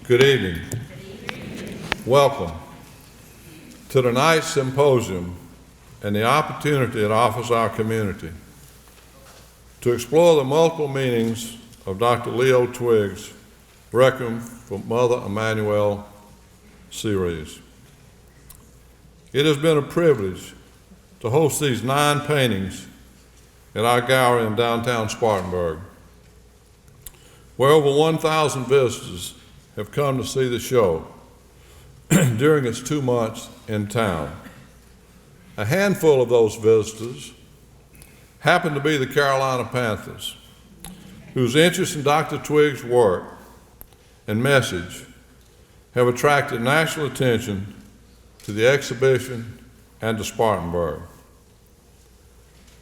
Good evening. Welcome to tonight's symposium and the opportunity it offers our community to explore the multiple meanings of Dr. Leo Twigs' Requiem for Mother Emanuel series. It has been a privilege to host these 9 paintings at our gallery in downtown Spartanburg, where over 1,000 visitors have come to see the show during its 2 months in town. A handful of those visitors happen to be the Carolina Panthers, whose interest in Dr. Twiggs' work and message have attracted national attention to the exhibition and to Spartanburg.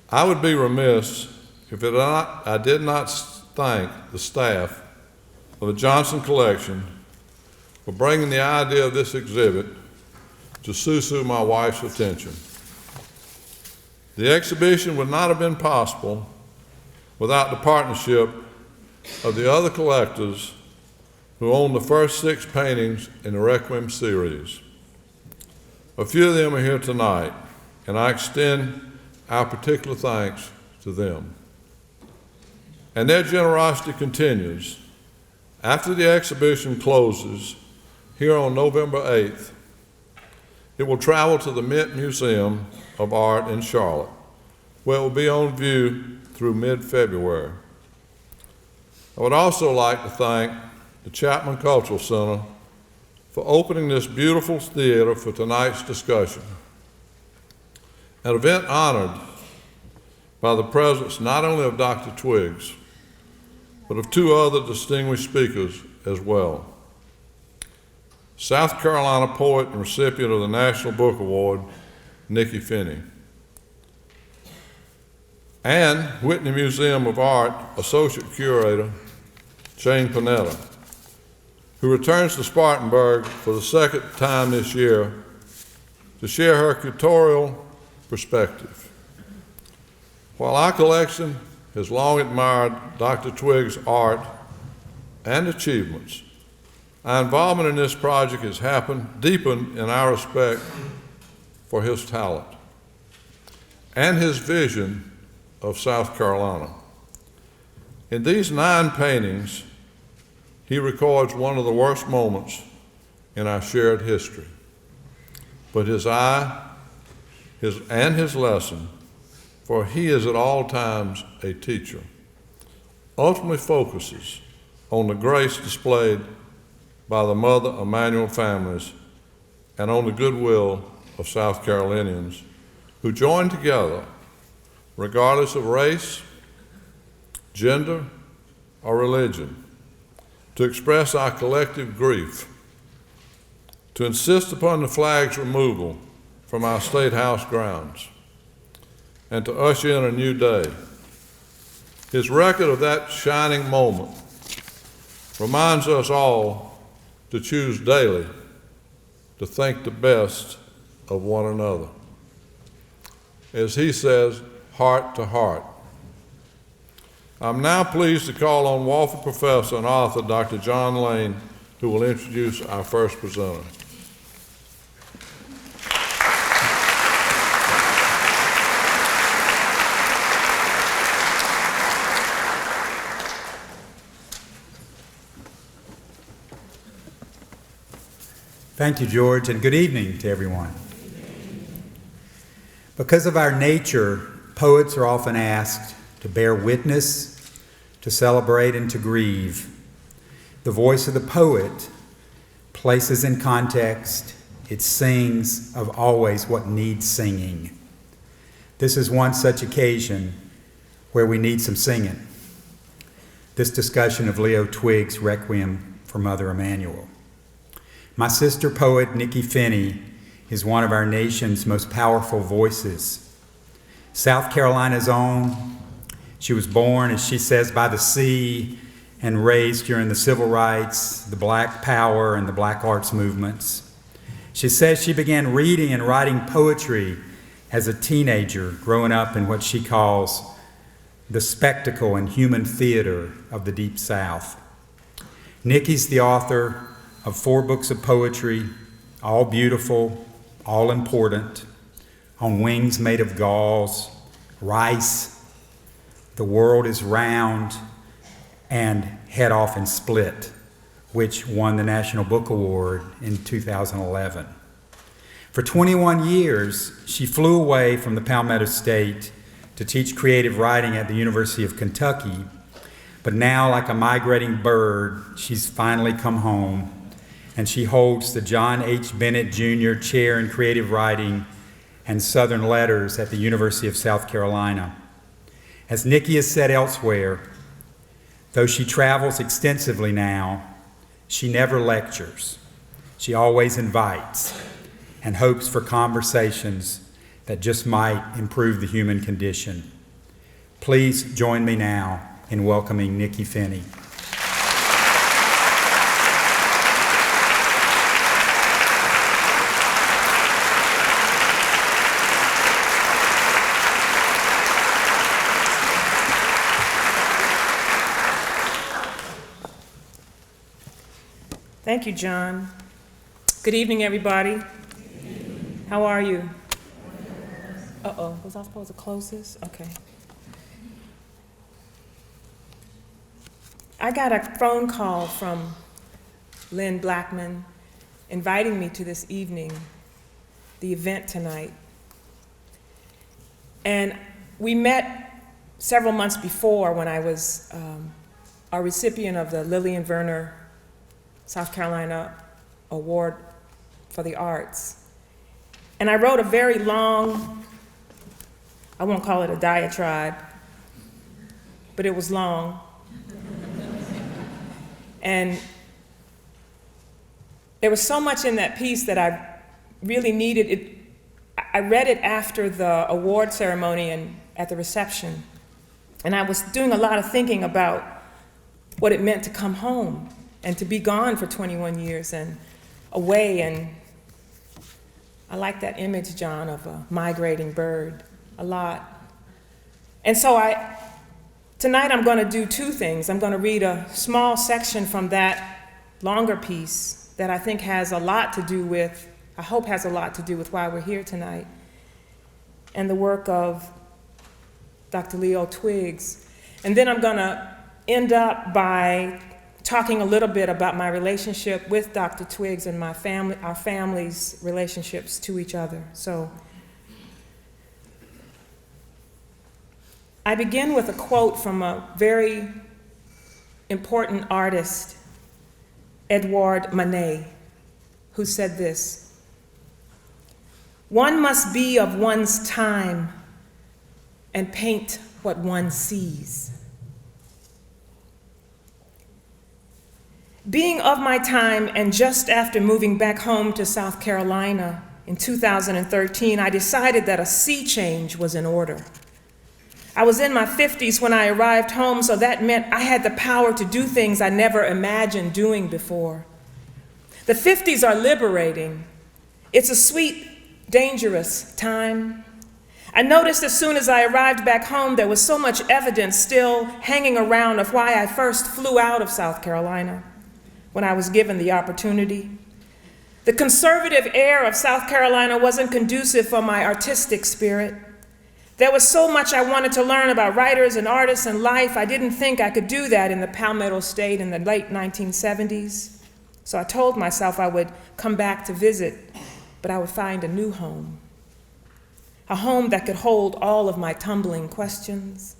I would be remiss if I did not thank the staff of the Johnson Collection for bringing the idea of this exhibit to Susu, my wife's, attention. The exhibition would not have been possible without the partnership of the other collectors who own the first 6 paintings in the Requiem series. A few of them are here tonight, and I extend our particular thanks to them. And their generosity continues. After the exhibition closes here on November 8th, it will travel to the Mint Museum of Art in Charlotte, where it will be on view through mid-February. I would also like to thank the Chapman Cultural Center for opening this beautiful theater for tonight's discussion, an event honored by the presence not only of Dr. Twiggs, but of 2 other distinguished speakers as well. South Carolina poet and recipient of the National Book Award, Nikki Finney, and Whitney Museum of Art Associate Curator, Jayne Panetta, who returns to Spartanburg for the 2nd time this year to share her curatorial perspective. While our collection has long admired Dr. Twiggs' art and achievements, our involvement in this project has deepened in our respect for his talent and his vision of South Carolina. In these 9 paintings, he records one of the worst moments in our shared history. But his eye and his lesson, for he is at all times a teacher, ultimately focuses on the grace displayed by the Mother Emanuel families and on the goodwill of South Carolinians who join together, regardless of race, gender, or religion, to express our collective grief, to insist upon the flag's removal from our State House grounds, and to usher in a new day. His record of that shining moment reminds us all to choose daily to think the best of one another. As he says, heart to heart. I'm now pleased to call on Walford professor and author Dr. John Lane, who will introduce our first presenter. Thank you, George, and good evening to everyone. Because of our nature, poets are often asked to bear witness, to celebrate, and to grieve. The voice of the poet places in context, it sings of always what needs singing. This is one such occasion where we need some singing. This discussion of Leo Twigs' Requiem for Mother Emanuel. My sister poet, Nikki Finney, is one of our nation's most powerful voices. South Carolina's own, she was born, as she says, by the sea and raised during the civil rights, the Black Power, and the Black Arts movements. She says she began reading and writing poetry as a teenager, growing up in what she calls the spectacle and human theater of the Deep South. Nikki's the author of 4 books of poetry, all beautiful, all important, On Wings Made of Galls, Rice, The World is Round, and Head Off and Split, which won the National Book Award in 2011. For 21 years, she flew away from the Palmetto State to teach creative writing at the University of Kentucky, but now, like a migrating bird, she's finally come home, and she holds the John H. Bennett Jr. Chair in Creative Writing and Southern Letters at the University of South Carolina. As Nikki has said elsewhere, though she travels extensively now, she never lectures. She always invites and hopes for conversations that just might improve the human condition. Please join me now in welcoming Nikki Finney. Thank you, John. Good evening, everybody. How are you? Uh-oh, was I supposed to close this? Okay. I got a phone call from Lynn Blackman inviting me to this evening, the event tonight. And we met several months before when I was a recipient of the Lillian Werner South Carolina Award for the Arts. And I wrote a very long, I won't call it a diatribe, but it was long. And there was so much in that piece that I really needed it. I read it after the award ceremony and at the reception. And I was doing a lot of thinking about what it meant to come home and to be gone for 21 years and away. And I like that image, John, of a migrating bird a lot. And so tonight I'm going to do 2 things. I'm going to read a small section from that longer piece that I think has a lot to do with, I hope has a lot to do with why we're here tonight, and the work of Dr. Leo Twigs. And then I'm going to end up by talking a little bit about my relationship with Dr. Twiggs and our family's relationships to each other. So I begin with a quote from a very important artist, Edouard Manet, who said this: "One must be of one's time and paint what one sees." Being of my time, and just after moving back home to South Carolina in 2013, I decided that a sea change was in order. I was in my 50s when I arrived home, so that meant I had the power to do things I never imagined doing before. The 50s are liberating. It's a sweet, dangerous time. I noticed as soon as I arrived back home there was so much evidence still hanging around of why I first flew out of South Carolina when I was given the opportunity. The conservative air of South Carolina wasn't conducive for my artistic spirit. There was so much I wanted to learn about writers and artists and life. I didn't think I could do that in the Palmetto State in the late 1970s. So I told myself I would come back to visit, but I would find a new home. A home that could hold all of my tumbling questions.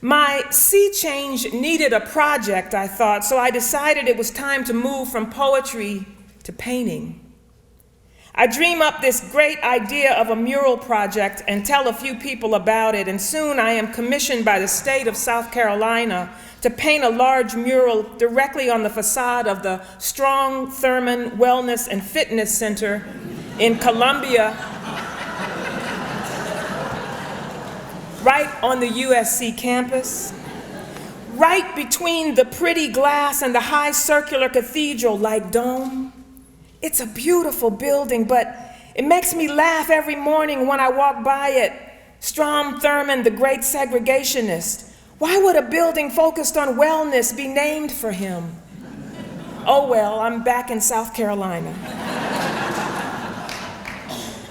My sea change needed a project, I thought, so I decided it was time to move from poetry to painting. I dream up this great idea of a mural project and tell a few people about it, and soon I am commissioned by the state of South Carolina to paint a large mural directly on the facade of the Strong Thurman Wellness and Fitness Center in Columbia, right on the USC campus, right between the pretty glass and the high circular cathedral-like dome. It's a beautiful building, but it makes me laugh every morning when I walk by it. Strom Thurmond, the great segregationist. Why would a building focused on wellness be named for him? Oh well, I'm back in South Carolina.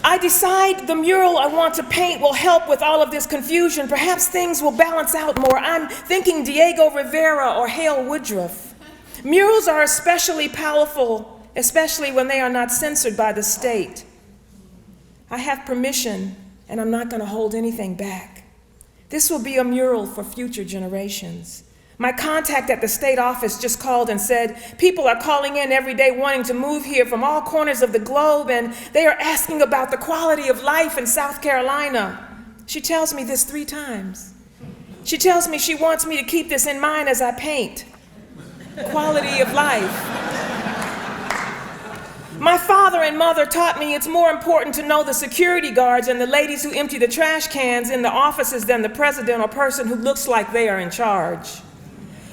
I decide the mural I want to paint will help with all of this confusion. Perhaps things will balance out more. I'm thinking Diego Rivera or Hale Woodruff. Murals are especially powerful, especially when they are not censored by the state. I have permission, and I'm not going to hold anything back. This will be a mural for future generations. My contact at the state office just called and said, people are calling in every day wanting to move here from all corners of the globe, and they are asking about the quality of life in South Carolina. She tells me this 3 times. She tells me she wants me to keep this in mind as I paint. Quality of life. My father and mother taught me it's more important to know the security guards and the ladies who empty the trash cans in the offices than the president or person who looks like they are in charge.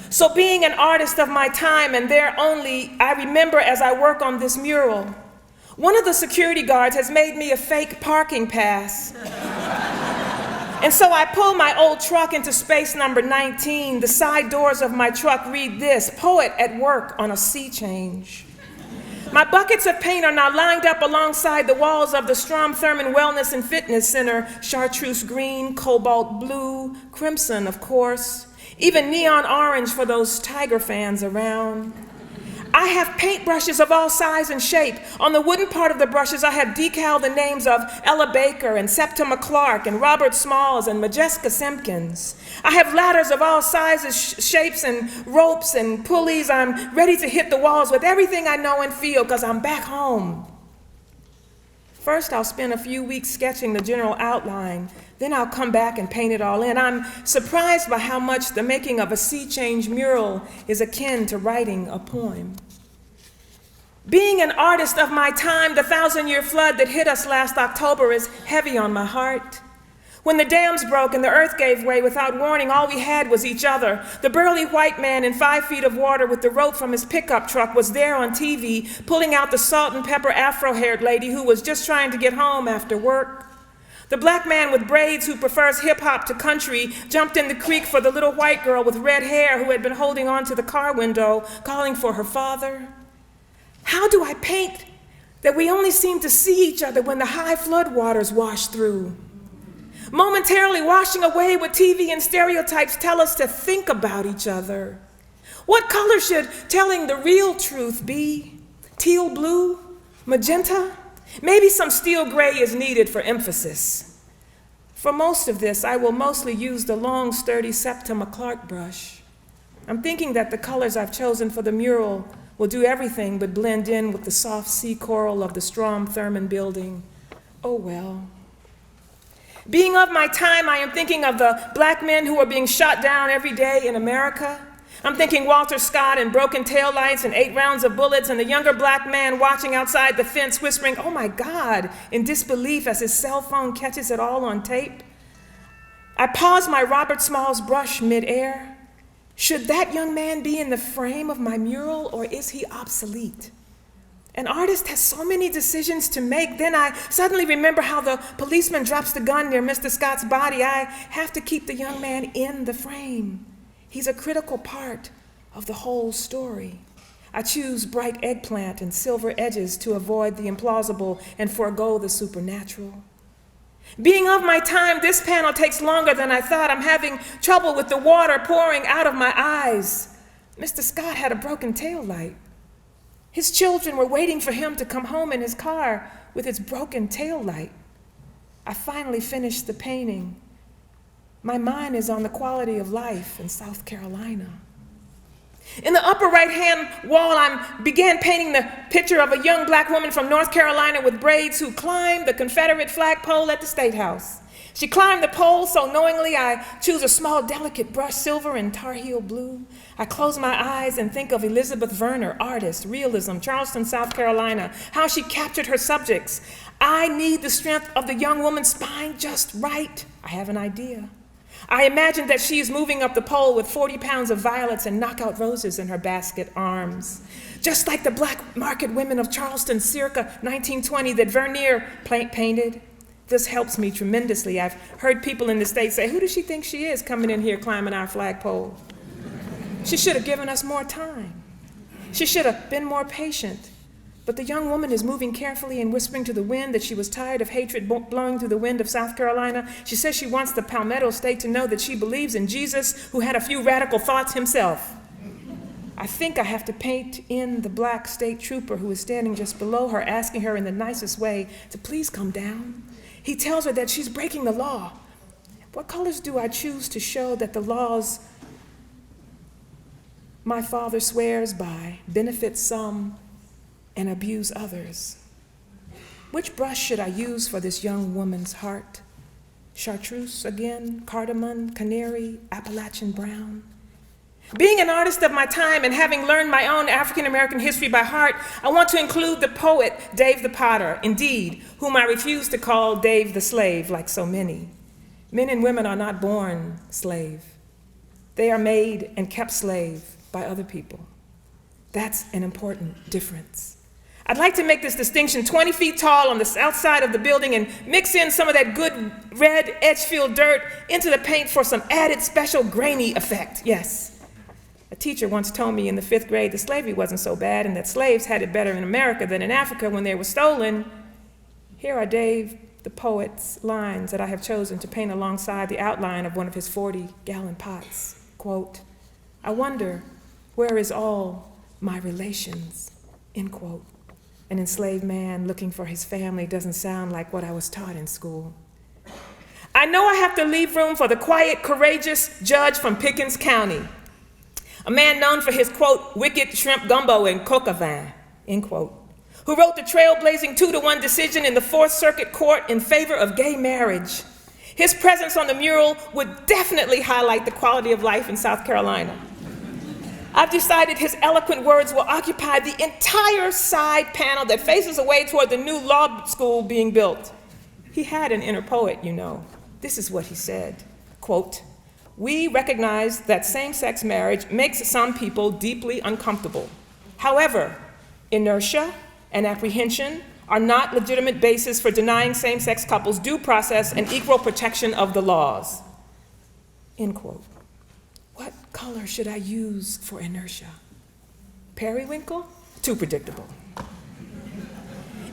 So being an artist of my time and there only, I remember as I work on this mural, one of the security guards has made me a fake parking pass. And so I pull my old truck into space number 19. The side doors of my truck read this: poet at work on a sea change. My buckets of paint are now lined up alongside the walls of the Strom Thurmond Wellness and Fitness Center, chartreuse green, cobalt blue, crimson, of course, even neon orange for those Tiger fans around. I have paintbrushes of all size and shape. On the wooden part of the brushes, I have decaled the names of Ella Baker and Septima Clark and Robert Smalls and Majeska Simpkins. I have ladders of all sizes, shapes, and ropes and pulleys. I'm ready to hit the walls with everything I know and feel because I'm back home. First, I'll spend a few weeks sketching the general outline. Then I'll come back and paint it all in. I'm surprised by how much the making of a sea change mural is akin to writing a poem. Being an artist of my time, the 1,000-year flood that hit us last October is heavy on my heart. When the dams broke and the earth gave way without warning, all we had was each other. The burly white man in 5 feet of water with the rope from his pickup truck was there on TV, pulling out the salt and pepper afro-haired lady who was just trying to get home after work. The black man with braids who prefers hip-hop to country jumped in the creek for the little white girl with red hair who had been holding on to the car window, calling for her father. How do I paint that we only seem to see each other when the high flood waters wash through? Momentarily washing away what TV and stereotypes tell us to think about each other. What color should telling the real truth be? Teal blue? Magenta? Maybe some steel gray is needed for emphasis. For most of this, I will mostly use the long, sturdy Septima Clark brush. I'm thinking that the colors I've chosen for the mural will do everything but blend in with the soft sea coral of the Strom Thurmond building. Oh well. Being of my time, I am thinking of the black men who are being shot down every day in America. I'm thinking Walter Scott and broken taillights and 8 rounds of bullets and the younger black man watching outside the fence whispering, "Oh my God," in disbelief as his cell phone catches it all on tape. I pause my Robert Smalls brush midair. Should that young man be in the frame of my mural, or is he obsolete? An artist has so many decisions to make. Then I suddenly remember how the policeman drops the gun near Mr. Scott's body. I have to keep the young man in the frame. He's a critical part of the whole story. I choose bright eggplant and silver edges to avoid the implausible and forego the supernatural. Being of my time, this panel takes longer than I thought. I'm having trouble with the water pouring out of my eyes. Mr. Scott had a broken tail light. His children were waiting for him to come home in his car with its broken tail light. I finally finished the painting. My mind is on the quality of life in South Carolina. In the upper right-hand wall, I began painting the picture of a young black woman from North Carolina with braids who climbed the Confederate Flag pole at the State House. She climbed the pole so knowingly I choose a small, delicate brush, silver and tar heel blue. I close my eyes and think of Elizabeth Verner, artist, realism, Charleston, South Carolina, how she captured her subjects. I need the strength of the young woman's spine just right. I have an idea. I imagine that she is moving up the pole with 40 pounds of violets and knockout roses in her basket arms. Just like the black market women of Charleston circa 1920 that Vernier painted. This helps me tremendously. I've heard people in the States say, "Who does she think she is coming in here climbing our flagpole?" She should have given us more time. She should have been more patient. But the young woman is moving carefully and whispering to the wind that she was tired of hatred blowing through the wind of South Carolina. She says she wants the Palmetto State to know that she believes in Jesus, who had a few radical thoughts himself. I think I have to paint in the black state trooper who is standing just below her, asking her in the nicest way to please come down. He tells her that she's breaking the law. What colors do I choose to show that the laws my father swears by benefit some and abuse others? Which brush should I use for this young woman's heart? Chartreuse again, cardamom, canary, Appalachian brown? Being an artist of my time and having learned my own African-American history by heart, I want to include the poet Dave the Potter, indeed, whom I refuse to call Dave the Slave like so many. Men and women are not born slave. They are made and kept slave by other people. That's an important difference. I'd like to make this distinction 20 feet tall on the south side of the building and mix in some of that good red Edgefield dirt into the paint for some added special grainy effect, yes. A teacher once told me in the 5th grade that slavery wasn't so bad and that slaves had it better in America than in Africa when they were stolen. Here are Dave the poet's lines that I have chosen to paint alongside the outline of one of his 40-gallon pots. Quote, I wonder, where is all my relations? End quote. An enslaved man looking for his family doesn't sound like what I was taught in school. I know I have to leave room for the quiet, courageous judge from Pickens County, a man known for his, quote, wicked shrimp gumbo and coq au vin, end quote, who wrote the trailblazing 2-1 decision in the 4th Circuit Court in favor of gay marriage. His presence on the mural would definitely highlight the quality of life in South Carolina. I've decided his eloquent words will occupy the entire side panel that faces away toward the new law school being built. He had an inner poet, you know. This is what he said, quote, we recognize that same-sex marriage makes some people deeply uncomfortable. However, inertia and apprehension are not legitimate basis for denying same-sex couples due process and equal protection of the laws. End quote. What color should I use for inertia? Periwinkle? Too predictable.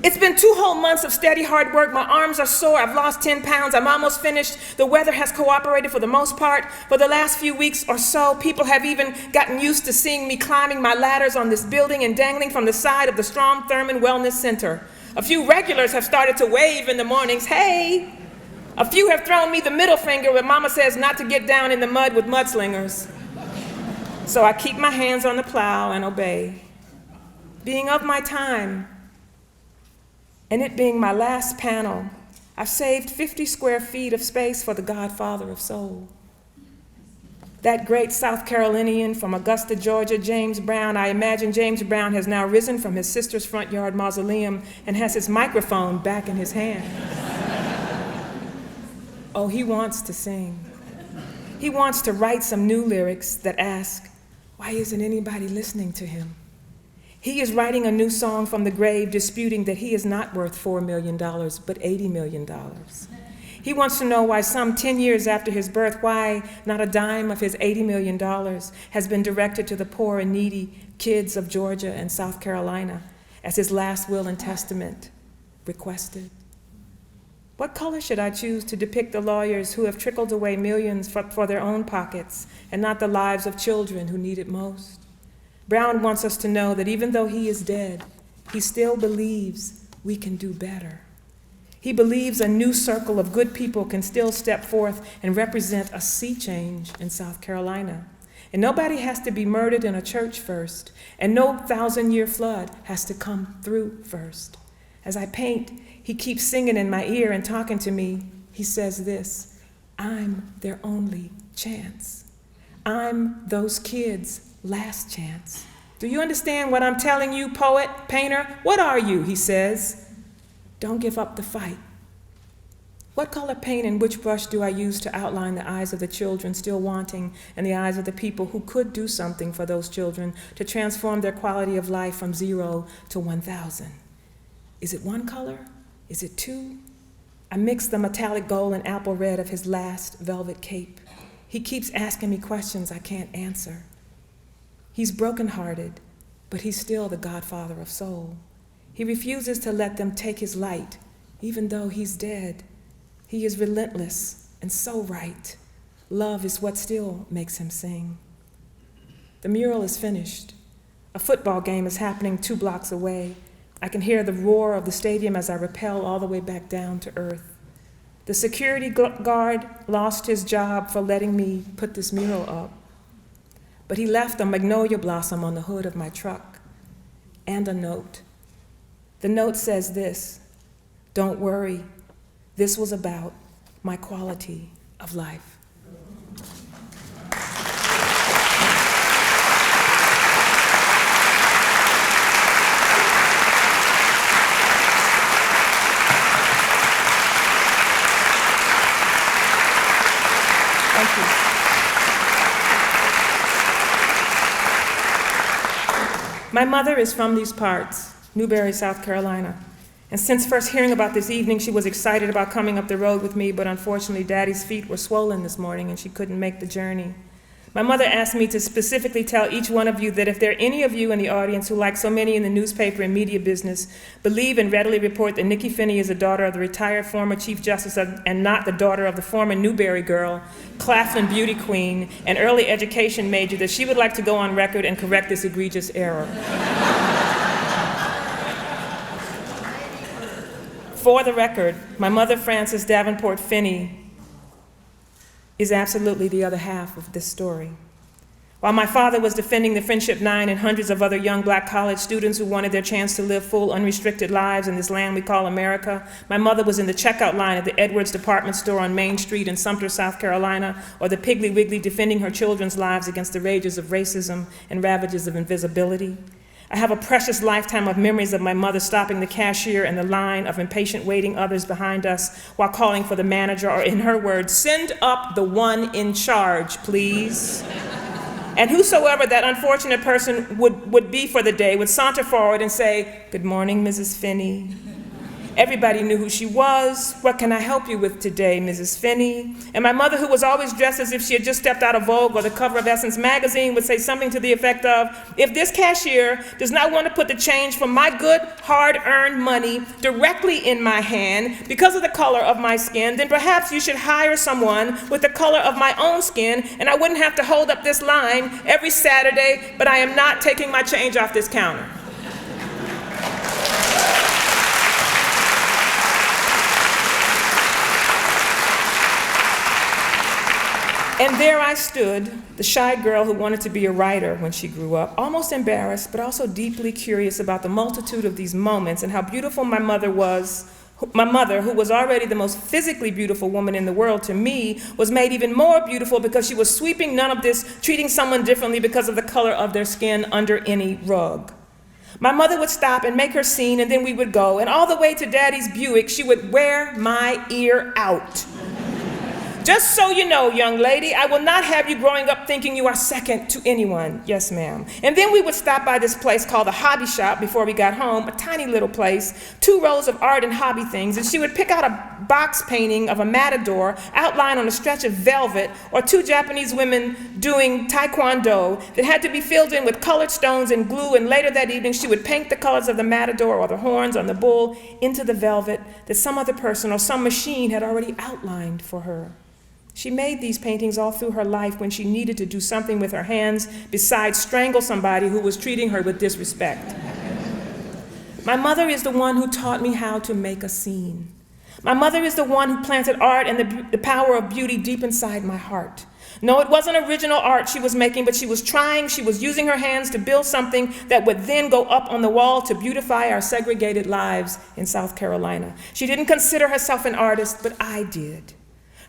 It's been 2 whole months of steady hard work. My arms are sore. I've lost 10 pounds. I'm almost finished. The weather has cooperated for the most part. For the last few weeks or so, people have even gotten used to seeing me climbing my ladders on this building and dangling from the side of the Strom Thurmond Wellness Center. A few regulars have started to wave in the mornings, hey. A few have thrown me the middle finger when Mama says not to get down in the mud with mudslingers. So I keep my hands on the plow and obey. Being of my time, and it being my last panel, I've saved 50 square feet of space for the godfather of soul. That great South Carolinian from Augusta, Georgia, James Brown, I imagine James Brown has now risen from his sister's front yard mausoleum and has his microphone back in his hand. Oh, he wants to sing. He wants to write some new lyrics that ask, why isn't anybody listening to him? He is writing a new song from the grave, disputing that he is not worth $4 million, but $80 million. He wants to know why some 10 years after his birth, why not a dime of his $80 million has been directed to the poor and needy kids of Georgia and South Carolina, as his last will and testament requested. What color should I choose to depict the lawyers who have trickled away millions for their own pockets and not the lives of children who need it most? Brown wants us to know that even though he is dead, he still believes we can do better. He believes a new circle of good people can still step forth and represent a sea change in South Carolina. And nobody has to be murdered in a church first, and no 1,000-year flood has to come through first. As I paint, he keeps singing in my ear and talking to me. He says this, I'm their only chance. I'm those kids' last chance. Do you understand what I'm telling you, poet, painter? What are you, he says. Don't give up the fight. What color paint and which brush do I use to outline the eyes of the children still wanting and the eyes of the people who could do something for those children to transform their quality of life from 0 to 1,000? Is it one color? Is it two? I mix the metallic gold and apple red of his last velvet cape. He keeps asking me questions I can't answer. He's brokenhearted, but he's still the godfather of soul. He refuses to let them take his light, even though he's dead. He is relentless and so right. Love is what still makes him sing. The mural is finished. A football game is happening 2 blocks away. I can hear the roar of the stadium as I rappel all the way back down to earth. The security guard lost his job for letting me put this mural up, but he left a magnolia blossom on the hood of my truck and a note. The note says this: "Don't worry, this was about my quality of life." Thank you. My mother is from these parts, Newberry, South Carolina. And since first hearing about this evening, she was excited about coming up the road with me, but unfortunately, Daddy's feet were swollen this morning and she couldn't make the journey. My mother asked me to specifically tell each one of you that if there are any of you in the audience who, like so many in the newspaper and media business, believe and readily report that Nikki Finney is the daughter of the retired former Chief Justice and not the daughter of the former Newberry girl, Claflin beauty queen, and early education major, that she would like to go on record and correct this egregious error. For the record, my mother, Frances Davenport Finney, is absolutely the other half of this story. While my father was defending the Friendship 9 and hundreds of other young black college students who wanted their chance to live full, unrestricted lives in this land we call America, my mother was in the checkout line at the Edwards department store on Main Street in Sumter, South Carolina, or the Piggly Wiggly defending her children's lives against the rages of racism and ravages of invisibility. I have a precious lifetime of memories of my mother stopping the cashier and the line of impatient waiting others behind us while calling for the manager, or in her words, "Send up the one in charge, please." And whosoever that unfortunate person would be for the day would saunter forward and say, "Good morning, Mrs. Finney." Everybody knew who she was. "What can I help you with today, Mrs. Finney?" And my mother, who was always dressed as if she had just stepped out of Vogue or the cover of Essence magazine, would say something to the effect of, "If this cashier does not want to put the change from my good, hard-earned money directly in my hand because of the color of my skin, then perhaps you should hire someone with the color of my own skin, and I wouldn't have to hold up this line every Saturday, but I am not taking my change off this counter." And there I stood, the shy girl who wanted to be a writer when she grew up, almost embarrassed, but also deeply curious about the multitude of these moments and how beautiful my mother was. My mother, who was already the most physically beautiful woman in the world to me, was made even more beautiful because she was sweeping none of this, treating someone differently because of the color of their skin under any rug. My mother would stop and make her scene, and then we would go, and all the way to Daddy's Buick, she would wear my ear out. "Just so you know, young lady, I will not have you growing up thinking you are second to anyone." "Yes, ma'am." And then we would stop by this place called the Hobby Shop before we got home, a tiny little place, 2 rows of art and hobby things, and she would pick out a box painting of a matador outlined on a stretch of velvet, or 2 Japanese women doing taekwondo that had to be filled in with colored stones and glue, and later that evening she would paint the colors of the matador or the horns on the bull into the velvet that some other person or some machine had already outlined for her. She made these paintings all through her life when she needed to do something with her hands besides strangle somebody who was treating her with disrespect. My mother is the one who taught me how to make a scene. My mother is the one who planted art and the power of beauty deep inside my heart. No, it wasn't original art she was making, but she was using her hands to build something that would then go up on the wall to beautify our segregated lives in South Carolina. She didn't consider herself an artist, but I did.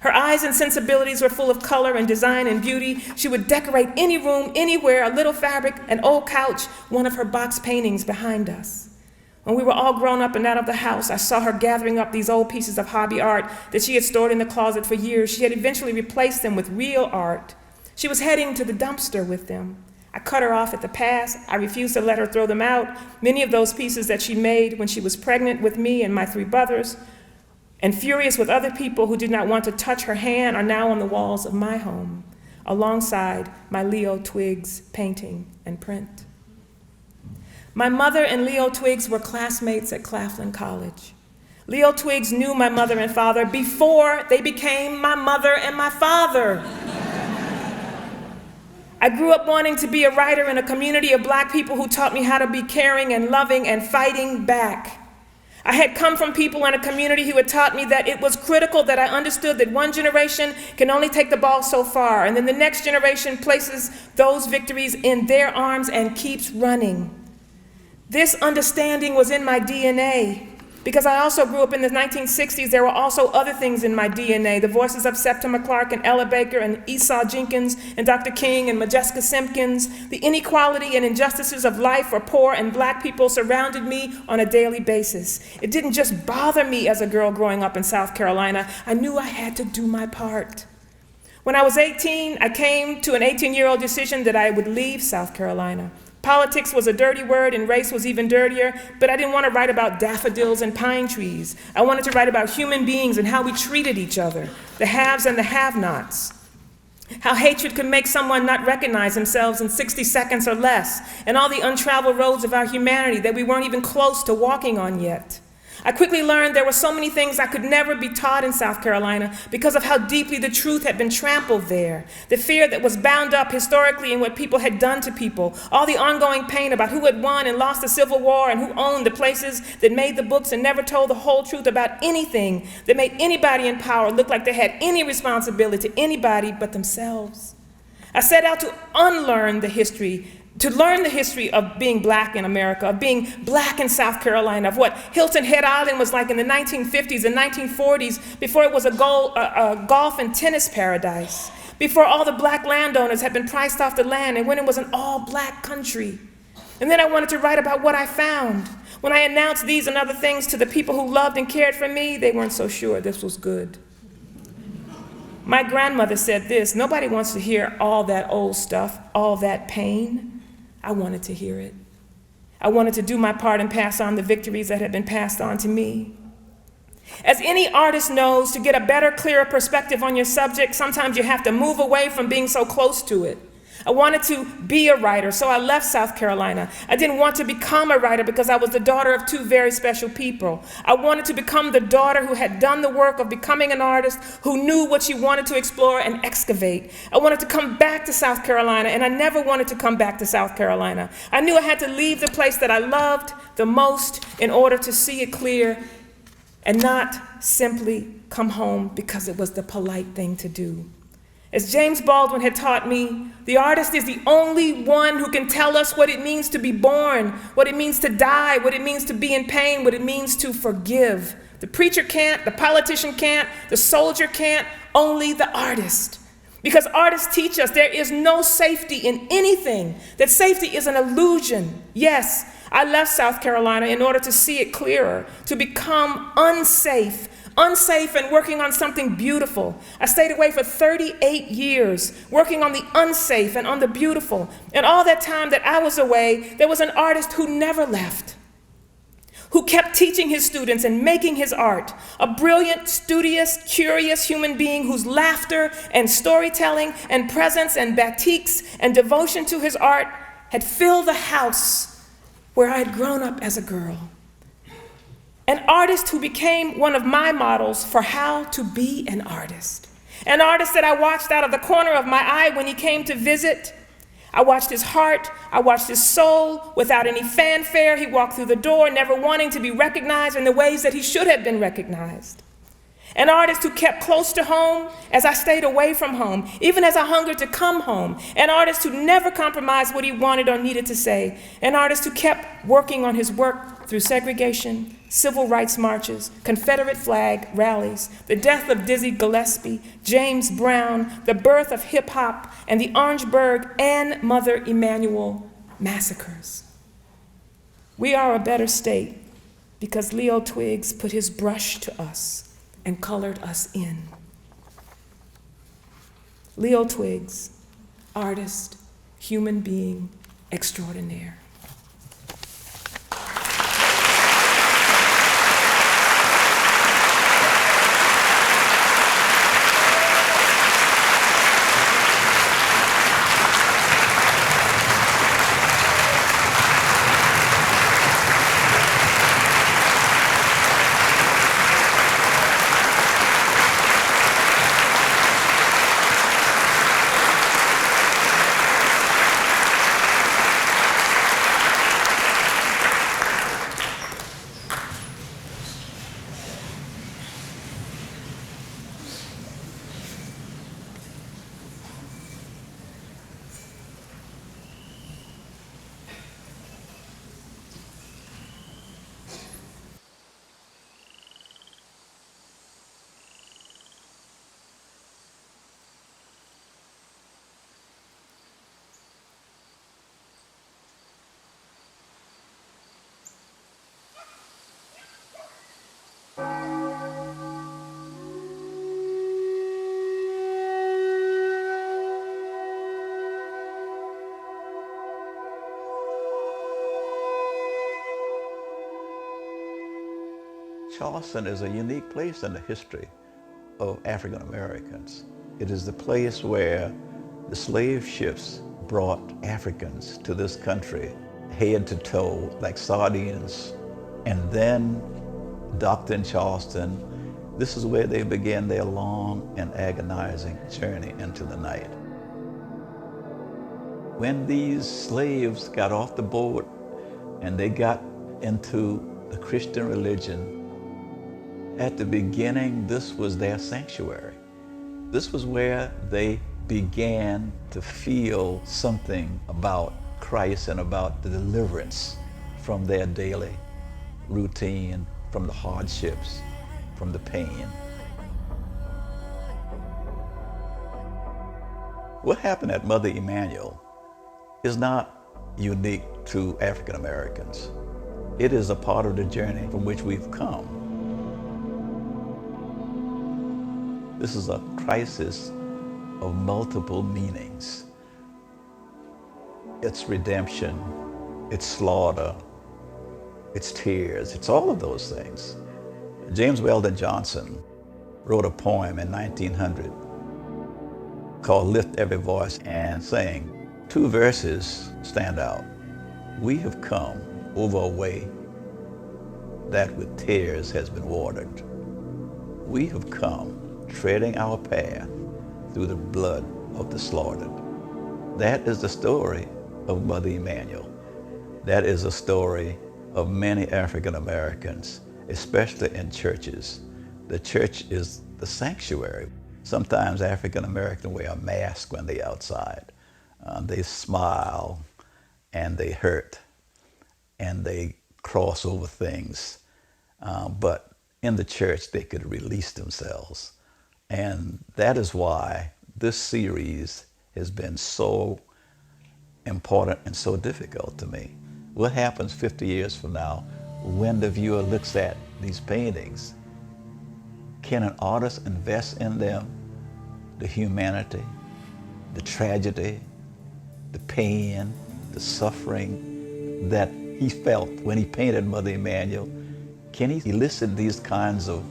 Her eyes and sensibilities were full of color and design and beauty. She would decorate any room, anywhere, a little fabric, an old couch, one of her box paintings behind us. When we were all grown up and out of the house, I saw her gathering up these old pieces of hobby art that she had stored in the closet for years. She had eventually replaced them with real art. She was heading to the dumpster with them. I cut her off at the pass. I refused to let her throw them out. Many of those pieces that she made when she was pregnant with me and my 3 brothers, and furious with other people who did not want to touch her hand, are now on the walls of my home, alongside my Leo Twigs painting and print. My mother and Leo Twigs were classmates at Claflin College. Leo Twigs knew my mother and father before they became my mother and my father. I grew up wanting to be a writer in a community of black people who taught me how to be caring and loving and fighting back. I had come from people in a community who had taught me that it was critical that I understood that one generation can only take the ball so far, and then the next generation places those victories in their arms and keeps running. This understanding was in my DNA. Because I also grew up in the 1960s, there were also other things in my DNA. The voices of Septima Clark and Ella Baker and Esau Jenkins and Dr. King and Majeska Simpkins. The inequality and injustices of life for poor and black people surrounded me on a daily basis. It didn't just bother me as a girl growing up in South Carolina. I knew I had to do my part. When I was 18, I came to an 18-year-old decision that I would leave South Carolina. Politics was a dirty word and race was even dirtier, but I didn't want to write about daffodils and pine trees. I wanted to write about human beings and how we treated each other, the haves and the have-nots. How hatred could make someone not recognize themselves in 60 seconds or less, and all the untraveled roads of our humanity that we weren't even close to walking on yet. I quickly learned there were so many things I could never be taught in South Carolina because of how deeply the truth had been trampled there. The fear that was bound up historically in what people had done to people. All the ongoing pain about who had won and lost the Civil War and who owned the places that made the books and never told the whole truth about anything that made anybody in power look like they had any responsibility to anybody but themselves. I set out to unlearn the history, to learn the history of being black in America, of being black in South Carolina, of what Hilton Head Island was like in the 1950s and 1940s, before it was a golf and tennis paradise, before all the black landowners had been priced off the land and when it was an all-black country. And then I wanted to write about what I found. When I announced these and other things to the people who loved and cared for me, they weren't so sure this was good. My grandmother said this: nobody wants to hear all that old stuff, all that pain. I wanted to hear it. I wanted to do my part and pass on the victories that had been passed on to me. As any artist knows, to get a better, clearer perspective on your subject, sometimes you have to move away from being so close to it. I wanted to be a writer, so I left South Carolina. I didn't want to become a writer because I was the daughter of two very special people. I wanted to become the daughter who had done the work of becoming an artist, who knew what she wanted to explore and excavate. I wanted to come back to South Carolina, and I never wanted to come back to South Carolina. I knew I had to leave the place that I loved the most in order to see it clear and not simply come home because it was the polite thing to do. As James Baldwin had taught me, the artist is the only one who can tell us what it means to be born, what it means to die, what it means to be in pain, what it means to forgive. The preacher can't, the politician can't, the soldier can't, only the artist. Because artists teach us there is no safety in anything, that safety is an illusion. Yes, I left South Carolina in order to see it clearer, to become unsafe and working on something beautiful. I stayed away for 38 years, working on the unsafe and on the beautiful. And all that time that I was away, there was an artist who never left, who kept teaching his students and making his art. A brilliant, studious, curious human being whose laughter and storytelling and presence and batiks and devotion to his art had filled the house where I had grown up as a girl. An artist who became one of my models for how to be an artist. An artist that I watched out of the corner of my eye when he came to visit. I watched his heart, I watched his soul. Without any fanfare, he walked through the door, never wanting to be recognized in the ways that he should have been recognized. An artist who kept close to home as I stayed away from home, even as I hungered to come home. An artist who never compromised what he wanted or needed to say. An artist who kept working on his work through segregation, civil rights marches, Confederate flag rallies, the death of Dizzy Gillespie, James Brown, the birth of hip-hop, and the Orangeburg and Mother Emanuel massacres. We are a better state because Leo Twigs put his brush to us and colored us in. Leo Twigs, artist, human being extraordinaire. Charleston is a unique place in the history of African Americans. It is the place where the slave ships brought Africans to this country, head to toe, like sardines, and then docked in Charleston. This is where they began their long and agonizing journey into the night. When these slaves got off the boat and they got into the Christian religion, at the beginning, this was their sanctuary. This was where they began to feel something about Christ and about the deliverance from their daily routine, from the hardships, from the pain. What happened at Mother Emanuel is not unique to African Americans. It is a part of the journey from which we've come. This is a crisis of multiple meanings. It's redemption, it's slaughter, it's tears, it's all of those things. James Weldon Johnson wrote a poem in 1900 called Lift Every Voice and Sing. Two verses stand out. We have come over a way that with tears has been watered. We have come treading our path through the blood of the slaughtered. That is the story of Mother Emanuel. That is a story of many African Americans, especially in churches. The church is the sanctuary. Sometimes African Americans wear a mask when they're outside. They smile and they hurt and they cross over things. But in the church, they could release themselves. And that is why this series has been so important and so difficult to me. What happens 50 years from now when the viewer looks at these paintings? Can an artist invest in them the humanity, the tragedy, the pain, the suffering that he felt when he painted Mother Emanuel? Can he elicit these kinds of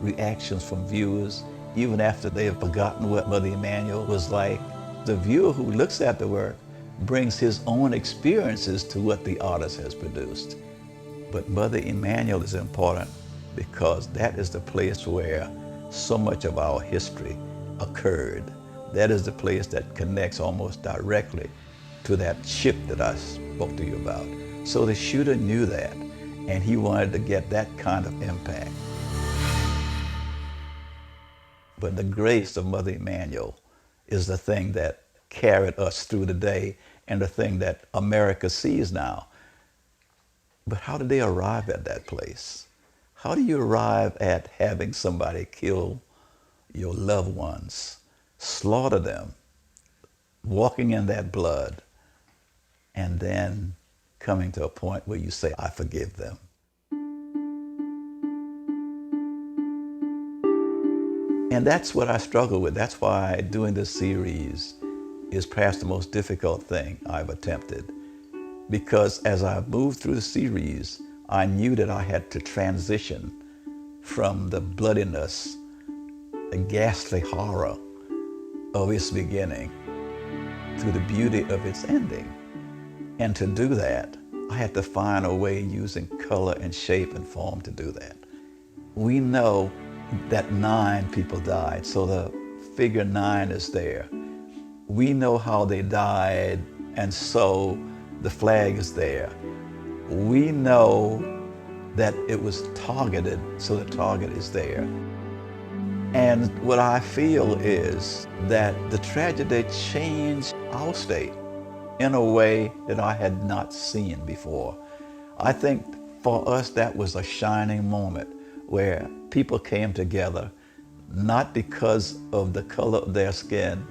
reactions from viewers even after they have forgotten what Mother Emanuel was like? The viewer who looks at the work brings his own experiences to what the artist has produced. But Mother Emanuel is important because that is the place where so much of our history occurred. That is the place that connects almost directly to that ship that I spoke to you about. So the shooter knew that, and he wanted to get that kind of impact. But the grace of Mother Emanuel is the thing that carried us through the day and the thing that America sees now. But how did they arrive at that place? How do you arrive at having somebody kill your loved ones, slaughter them, walking in that blood, and then coming to a point where you say, I forgive them? And that's what I struggle with. That's why doing this series is perhaps the most difficult thing I've attempted. Because as I moved through the series, I knew that I had to transition from the bloodiness, the ghastly horror of its beginning to the beauty of its ending. And to do that, I had to find a way using color and shape and form to do that. We know that 9 people died, so the figure 9 is there. We know how they died, and so the flag is there. We know that it was targeted, so the target is there. And what I feel is that the tragedy changed our state in a way that I had not seen before. I think for us that was a shining moment where people came together, not because of the color of their skin,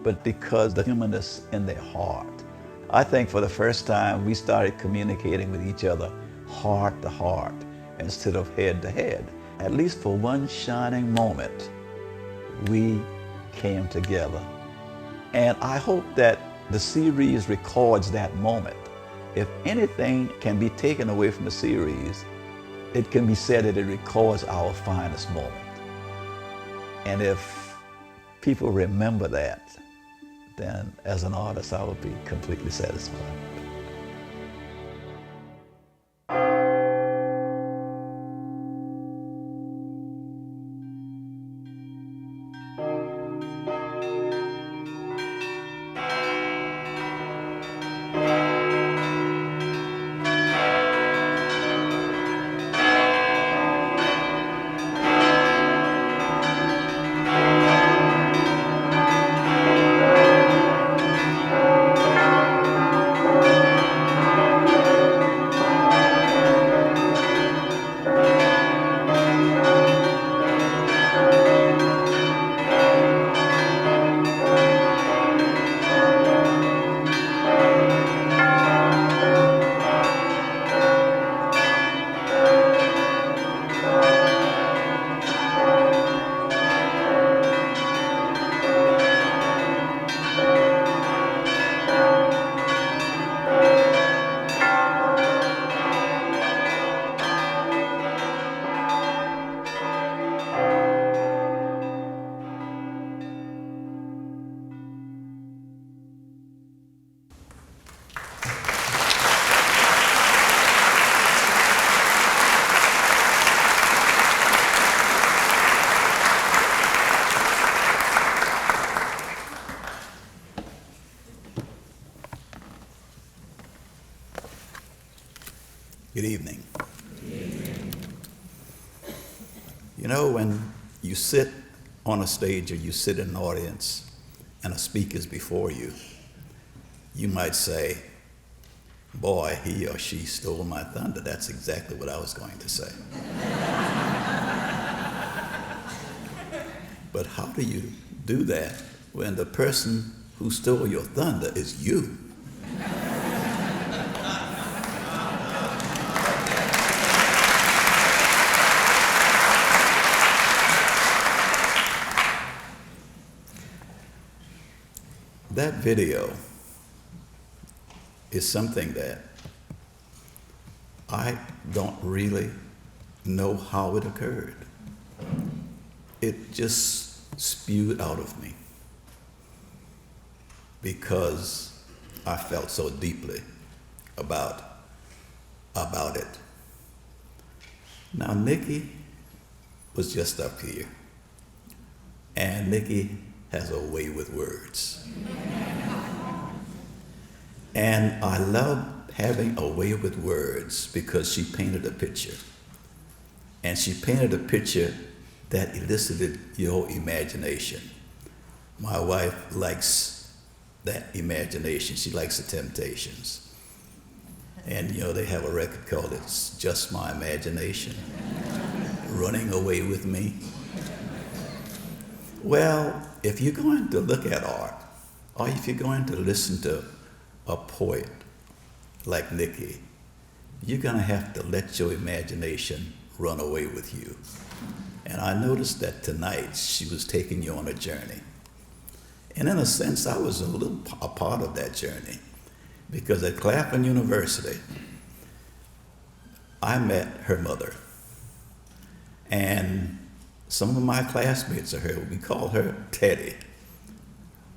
but because the humanness in their heart. I think for the first time we started communicating with each other heart to heart instead of head to head. At least for one shining moment, we came together. And I hope that the series records that moment. If anything can be taken away from the series, it can be said that it records our finest moment. And if people remember that, then as an artist, I would be completely satisfied. Good evening. You know, when you sit on a stage or you sit in an audience and a speaker's before you, you might say, boy, he or she stole my thunder. That's exactly what I was going to say. But how do you do that when the person who stole your thunder is you? That video is something that I don't really know how it occurred. It just spewed out of me because I felt so deeply about it. Now, Nikki was just up here, and Nikki has a way with words. And I love having a way with words because she painted a picture. And she painted a picture that elicited your imagination. My wife likes that imagination. She likes the Temptations. And you know, they have a record called It's Just My Imagination, Running Away With Me. Well, if you're going to look at art, or if you're going to listen to a poet like Nikki, you're going to have to let your imagination run away with you. And I noticed that tonight she was taking you on a journey. And in a sense, I was a part of that journey, because at Claflin University, I met her mother. And some of my classmates are her. We call her Teddy.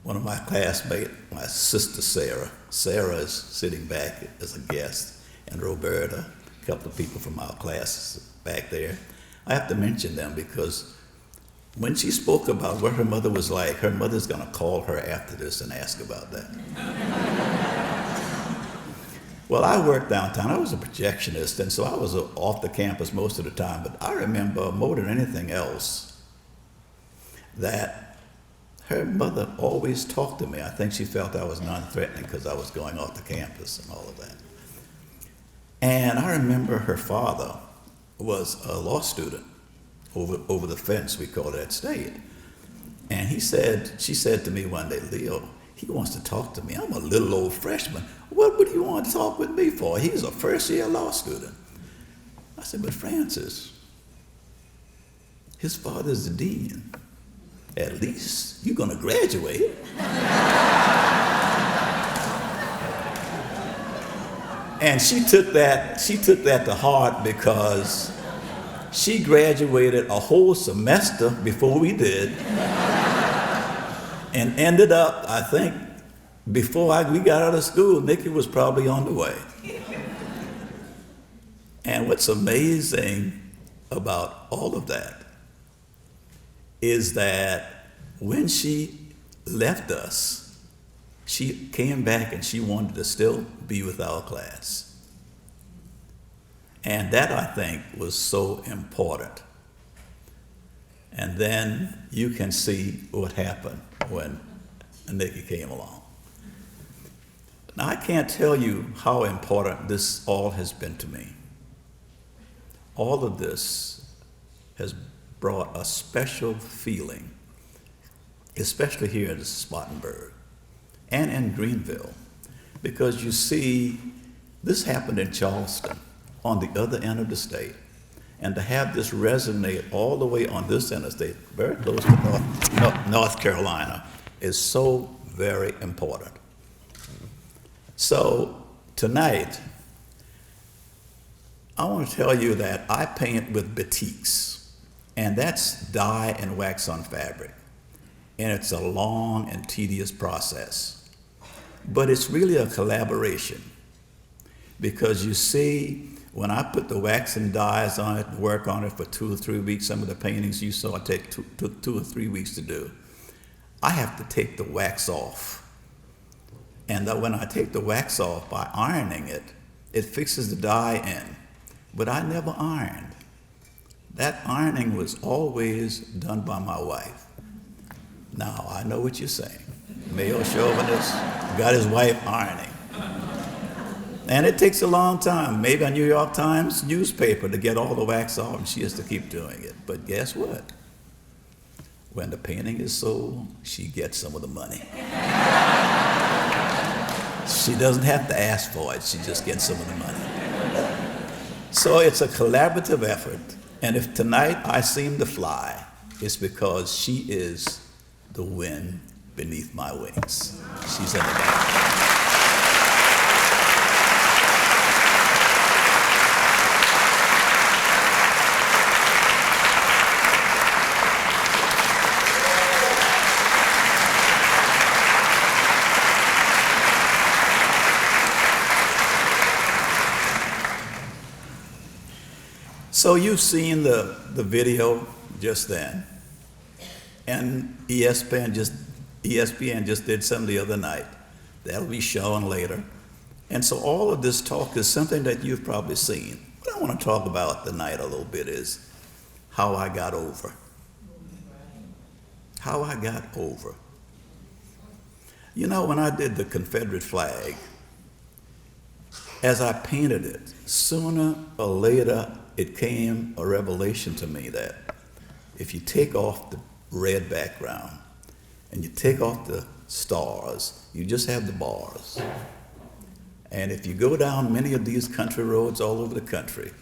One of my classmates, my sister Sarah. Sarah is sitting back as a guest, and Roberta, a couple of people from our classes back there. I have to mention them because when she spoke about what her mother was like, her mother's going to call her after this and ask about that. Well, I worked downtown. I was a projectionist, and so I was off the campus most of the time. But I remember more than anything else that her mother always talked to me. I think she felt I was non-threatening because I was going off the campus and all of that. And I remember her father was a law student over the fence, we called it at State. And she said to me one day, Leo, he wants to talk to me. I'm a little old freshman. What would he want to talk with me for? He's a first-year law student. I said, but Francis, his father's the dean. At least you're going to graduate. And she took that to heart because She graduated a whole semester before we did, and ended up, I think, before we got out of school, Nikki was probably on the way. And what's amazing about all of that is that when she left us, she came back and she wanted to still be with our class. And that, I think, was so important. And then you can see what happened when Nikki came along. Now, I can't tell you how important this all has been to me. All of this has brought a special feeling, especially here in Spartanburg and in Greenville, because you see, this happened in Charleston, on the other end of the state, and to have this resonate all the way on this end of the state, very close to North Carolina, is so very important. So tonight, I want to tell you that I paint with batiks, and that's dye and wax on fabric, and it's a long and tedious process, but it's really a collaboration, because you see, when I put the wax and dyes on it and work on it for 2 or 3 weeks, some of the paintings you saw take two or 3 weeks to do, I have to take the wax off. And when I take the wax off by ironing it, it fixes the dye in. But I never ironed. That ironing was always done by my wife. Now, I know what you're saying. Male chauvinist got his wife ironing. And it takes a long time, maybe a New York Times newspaper to get all the wax off, and she has to keep doing it. But guess what? When the painting is sold, she gets some of the money. She doesn't have to ask for it, she just gets some of the money. So it's a collaborative effort, and if tonight I seem to fly, it's because she is the wind beneath my wings. She's in the back. So you've seen the video just then, and ESPN just did some the other night. That'll be shown later. And so all of this talk is something that you've probably seen. What I want to talk about tonight a little bit is how I got over. How I got over. You know, when I did the Confederate flag, as I painted it, sooner or later, it came a revelation to me that if you take off the red background and you take off the stars, you just have the bars. And if you go down many of these country roads all over the country,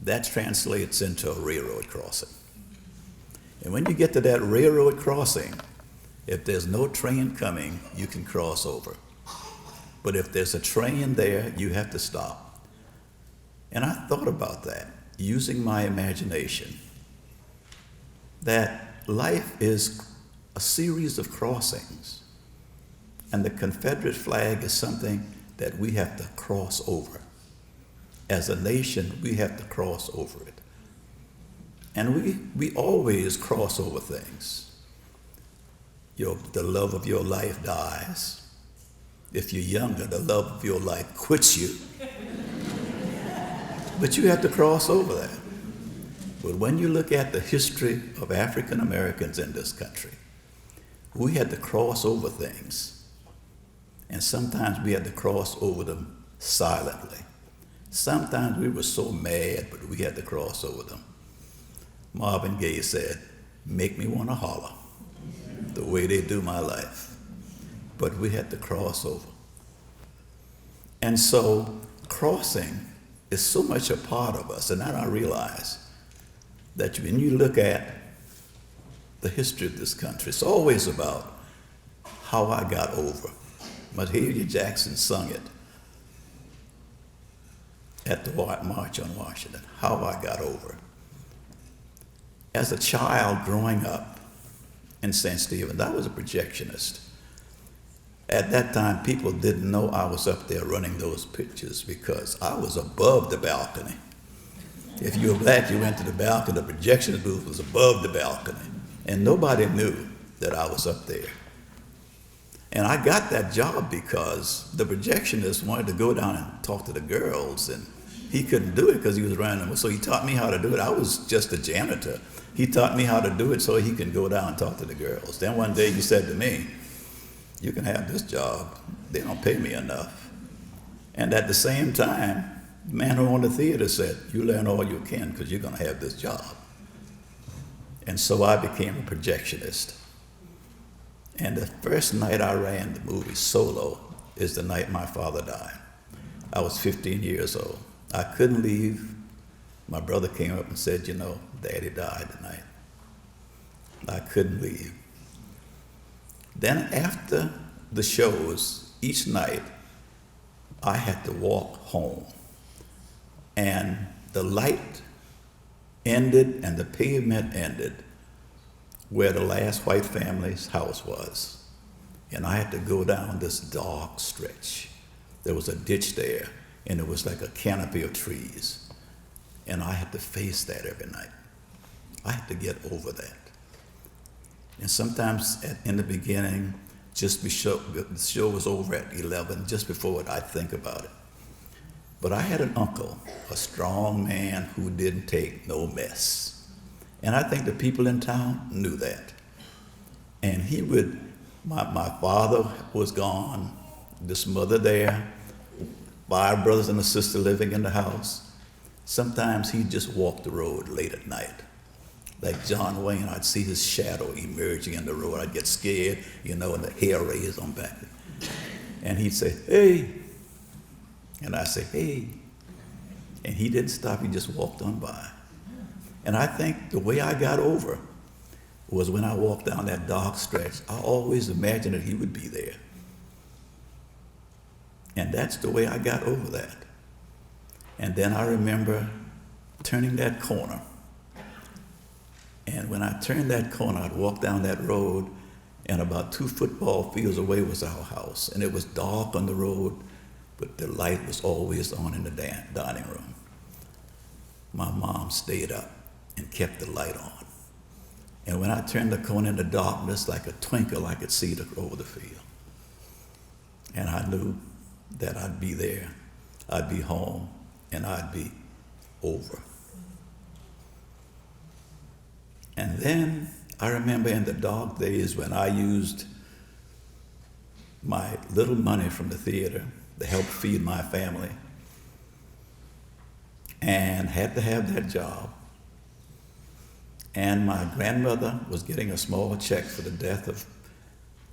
that translates into a railroad crossing. And when you get to that railroad crossing, if there's no train coming, you can cross over. But if there's a train there, you have to stop. And I thought about that, using my imagination, that life is a series of crossings, and the Confederate flag is something that we have to cross over. As a nation, we have to cross over it. And we always cross over things. The love of your life dies. If you're younger, the love of your life quits you. But you have to cross over that. But when you look at the history of African Americans in this country, we had to cross over things. And sometimes we had to cross over them silently. Sometimes we were so mad, but we had to cross over them. Marvin Gaye said, "Make me want to holler the way they do my life." But we had to cross over. And so crossing is so much a part of us. And now I realize that when you look at the history of this country, it's always about how I got over. Mahalia Jackson sung it at the March on Washington, how I got over. As a child growing up in St. Stephen, I was a projectionist. At that time, people didn't know I was up there running those pictures because I was above the balcony. If you were black, you went to the balcony. The projectionist booth was above the balcony. And nobody knew that I was up there. And I got that job because the projectionist wanted to go down and talk to the girls, and he couldn't do it because he was running them. So he taught me how to do it. I was just a janitor. He taught me how to do it so he can go down and talk to the girls. Then one day he said to me, "You can have this job. They don't pay me enough." And at the same time, the man who owned the theater said, "You learn all you can because you're going to have this job." And so I became a projectionist. And the first night I ran the movie solo is the night my father died. I was 15 years old. I couldn't leave. My brother came up and said, "You know, Daddy died tonight." I couldn't leave. Then after the shows, each night, I had to walk home. And the light ended and the pavement ended where the last white family's house was. And I had to go down this dark stretch. There was a ditch there, and it was like a canopy of trees. And I had to face that every night. I had to get over that. And sometimes in the beginning, the show was over at 11, just before it, I'd think about it. But I had an uncle, a strong man who didn't take no mess. And I think the people in town knew that. And he would, my father was gone, this mother there, 5 brothers and a sister living in the house. Sometimes he'd just walk the road late at night. Like John Wayne, I'd see his shadow emerging in the road. I'd get scared, and the hair raised on back. And he'd say, "Hey." And I'd say, "Hey." And he didn't stop, he just walked on by. And I think the way I got over was when I walked down that dark stretch, I always imagined that he would be there. And that's the way I got over that. And then I remember turning that corner. And when I turned that corner, I'd walk down that road, and about 2 football fields away was our house. And it was dark on the road, but the light was always on in the dining room. My mom stayed up and kept the light on. And when I turned the corner in the darkness, like a twinkle, I could see over the field. And I knew that I'd be there, I'd be home, and I'd be over. And then I remember in the dark days when I used my little money from the theater to help feed my family and had to have that job. And my grandmother was getting a small check for the death of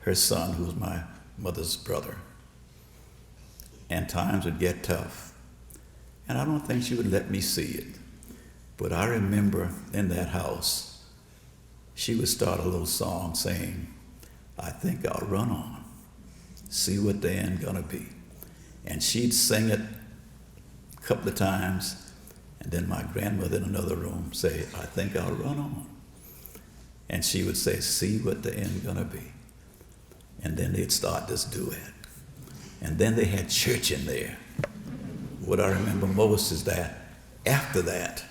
her son, who was my mother's brother. And times would get tough. And I don't think she would let me see it. But I remember in that house, she would start a little song saying, "I think I'll run on, see what the end gonna be." And she'd sing it a couple of times, and then my grandmother in another room say, "I think I'll run on." And she would say, "See what the end gonna be." And then they'd start this duet. And then they had church in there. What I remember most is that after that,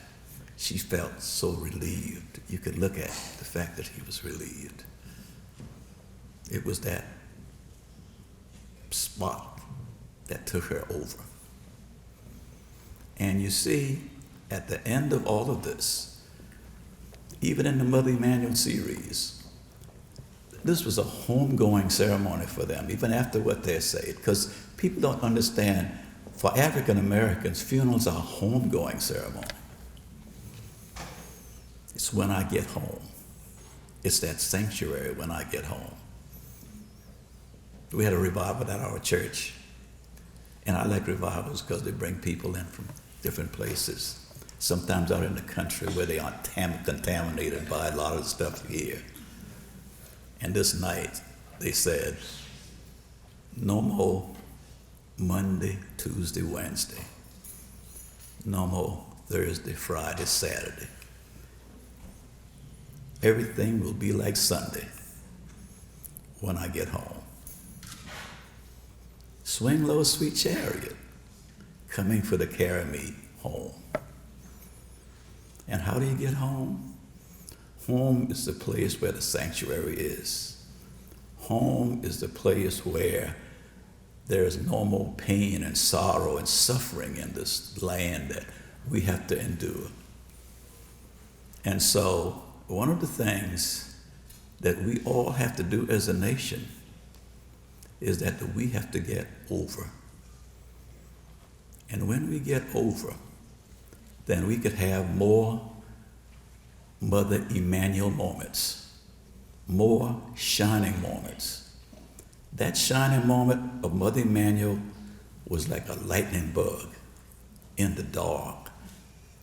she felt so relieved. You could look at the fact that he was relieved. It was that spot that took her over. And you see, at the end of all of this, even in the Mother Emanuel series, this was a homegoing ceremony for them, even after what they say, because people don't understand, for African Americans, funerals are a homegoing ceremony. It's when I get home. It's that sanctuary when I get home. We had a revival at our church, and I like revivals because they bring people in from different places, sometimes out in the country where they aren't contaminated by a lot of the stuff here. And this night, they said, "No more Monday, Tuesday, Wednesday. No more Thursday, Friday, Saturday. everything will be like Sunday when I get home. Swing low, sweet chariot, coming for to carry me home. And how do you get home? Home is the place where the sanctuary is. Home is the place where there is no more pain and sorrow and suffering in this land that we have to endure. And so one of the things that we all have to do as a nation is that we have to get over. And when we get over, then we could have more Mother Emanuel moments, more shining moments. That shining moment of Mother Emanuel was like a lightning bug in the dark,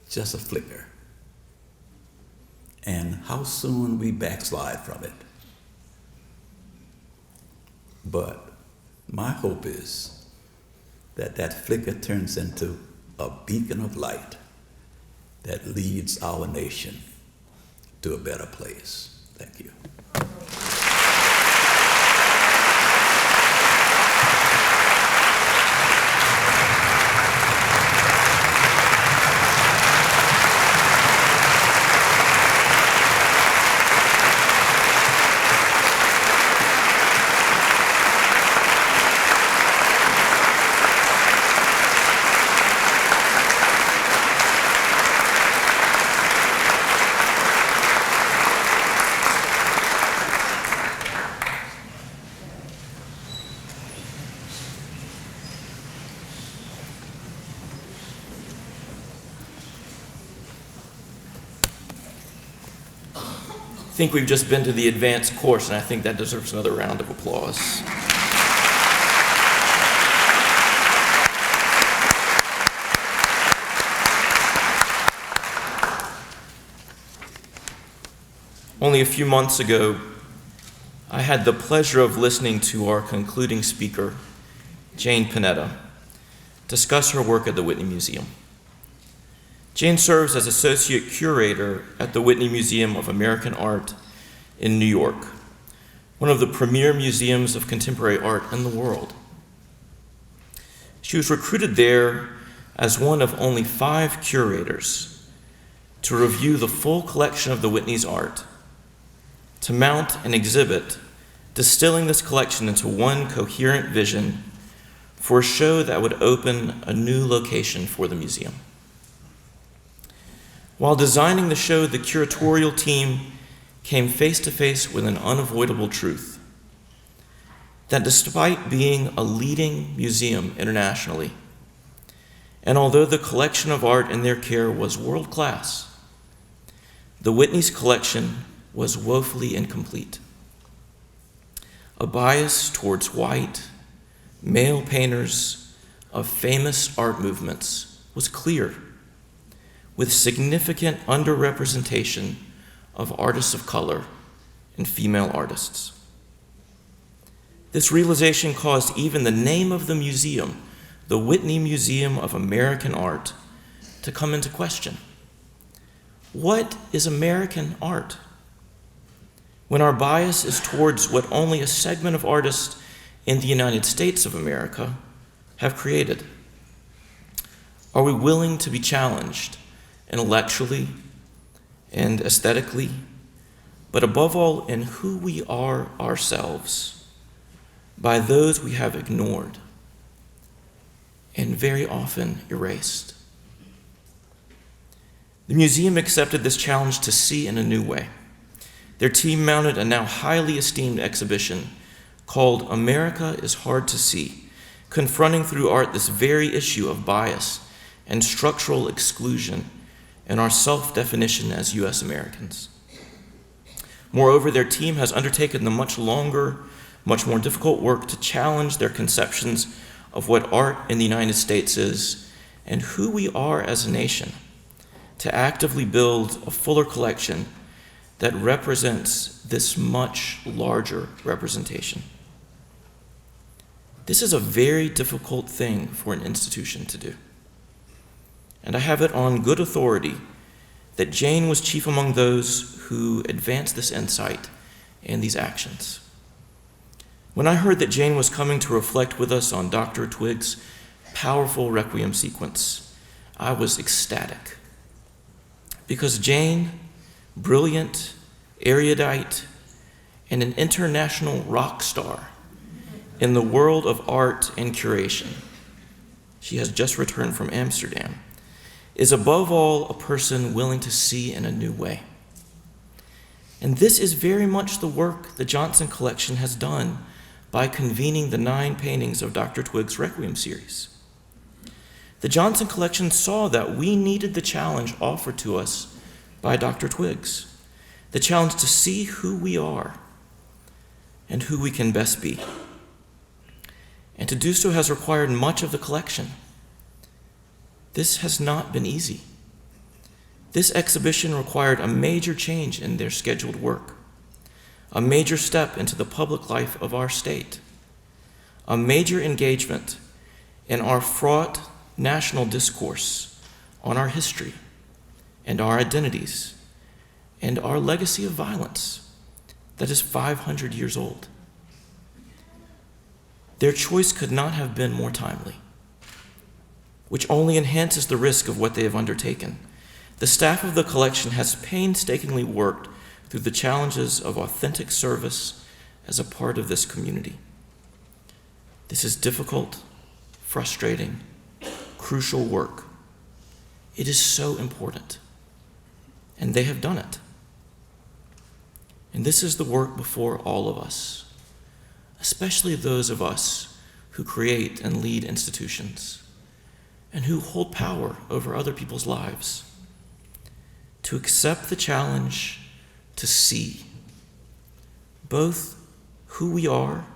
just a flicker. And how soon we backslide from it. But my hope is that that flicker turns into a beacon of light that leads our nation to a better place. Thank you. I think we've just been to the advanced course, and I think that deserves another round of applause. Only a few months ago, I had the pleasure of listening to our concluding speaker, Jayne Panetta, discuss her work at the Whitney Museum. Jayne serves as associate curator at the Whitney Museum of American Art in New York, one of the premier museums of contemporary art in the world. She was recruited there as one of only 5 curators to review the full collection of the Whitney's art, to mount an exhibit distilling this collection into one coherent vision for a show that would open a new location for the museum. While designing the show, the curatorial team came face to face with an unavoidable truth: that despite being a leading museum internationally, and although the collection of art in their care was world-class, the Whitney's collection was woefully incomplete. A bias towards white, male painters of famous art movements was clear, with significant underrepresentation of artists of color and female artists. This realization caused even the name of the museum, the Whitney Museum of American Art, to come into question. What is American art? When our bias is towards what only a segment of artists in the United States of America have created? Are we willing to be challenged intellectually and aesthetically, but above all in who we are ourselves, by those we have ignored and very often erased? The museum accepted this challenge to see in a new way. Their team mounted a now highly esteemed exhibition called America is Hard to See, confronting through art this very issue of bias and structural exclusion in our self-definition as U.S. Americans. Moreover, their team has undertaken the much longer, much more difficult work to challenge their conceptions of what art in the United States is and who we are as a nation, to actively build a fuller collection that represents this much larger representation. This is a very difficult thing for an institution to do. And I have it on good authority that Jayne was chief among those who advanced this insight and these actions. When I heard that Jayne was coming to reflect with us on Dr. Twiggs' powerful Requiem sequence, I was ecstatic. Because Jayne, brilliant, erudite, and an international rock star in the world of art and curation, she has just returned from Amsterdam, is above all a person willing to see in a new way. And this is very much the work the Johnson Collection has done by convening the 9 paintings of Dr. Twiggs' Requiem series. The Johnson Collection saw that we needed the challenge offered to us by Dr. Twiggs, the challenge to see who we are and who we can best be. And to do so has required much of the collection. This has not been easy. This exhibition required a major change in their scheduled work, a major step into the public life of our state, a major engagement in our fraught national discourse on our history and our identities and our legacy of violence that is 500 years old. Their choice could not have been more timely, which only enhances the risk of what they have undertaken. The staff of the collection has painstakingly worked through the challenges of authentic service as a part of this community. This is difficult, frustrating, crucial work. It is so important, and they have done it. And this is the work before all of us, especially those of us who create and lead institutions and who hold power over other people's lives, to accept the challenge to see both who we are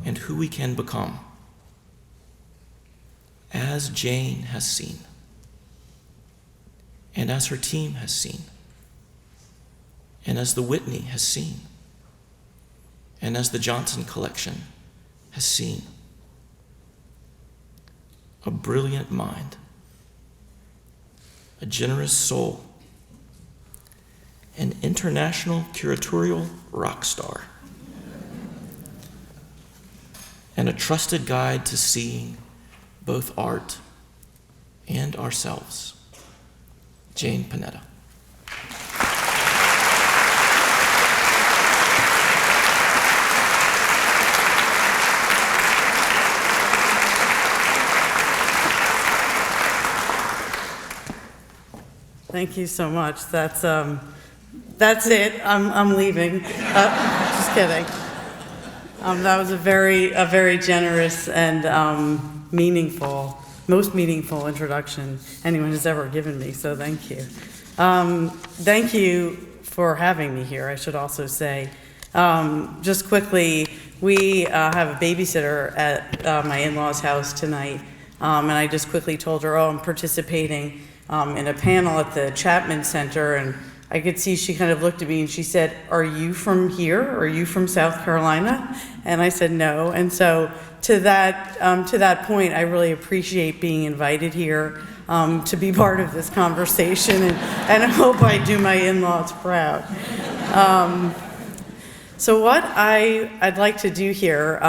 and who we can become, as Jayne has seen, and as her team has seen, and as the Whitney has seen, and as the Johnson Collection has seen. A brilliant mind, a generous soul, an international curatorial rock star, and a trusted guide to seeing both art and ourselves. Jayne Panetta. Thank you so much. That's it. I'm leaving. Just kidding. That was a very generous and most meaningful introduction anyone has ever given me. So thank you. Thank you for having me here. I should also say, just quickly, we have a babysitter at my in-laws' house tonight, and I just quickly told her, I'm participating in a panel at the Chapman Center, and I could see she kind of looked at me and she said, "Are you from here? Are you from South Carolina?" And I said no. And so to that point, I really appreciate being invited here to be part of this conversation, and I hope I do my in-laws proud. So what I'd like to do here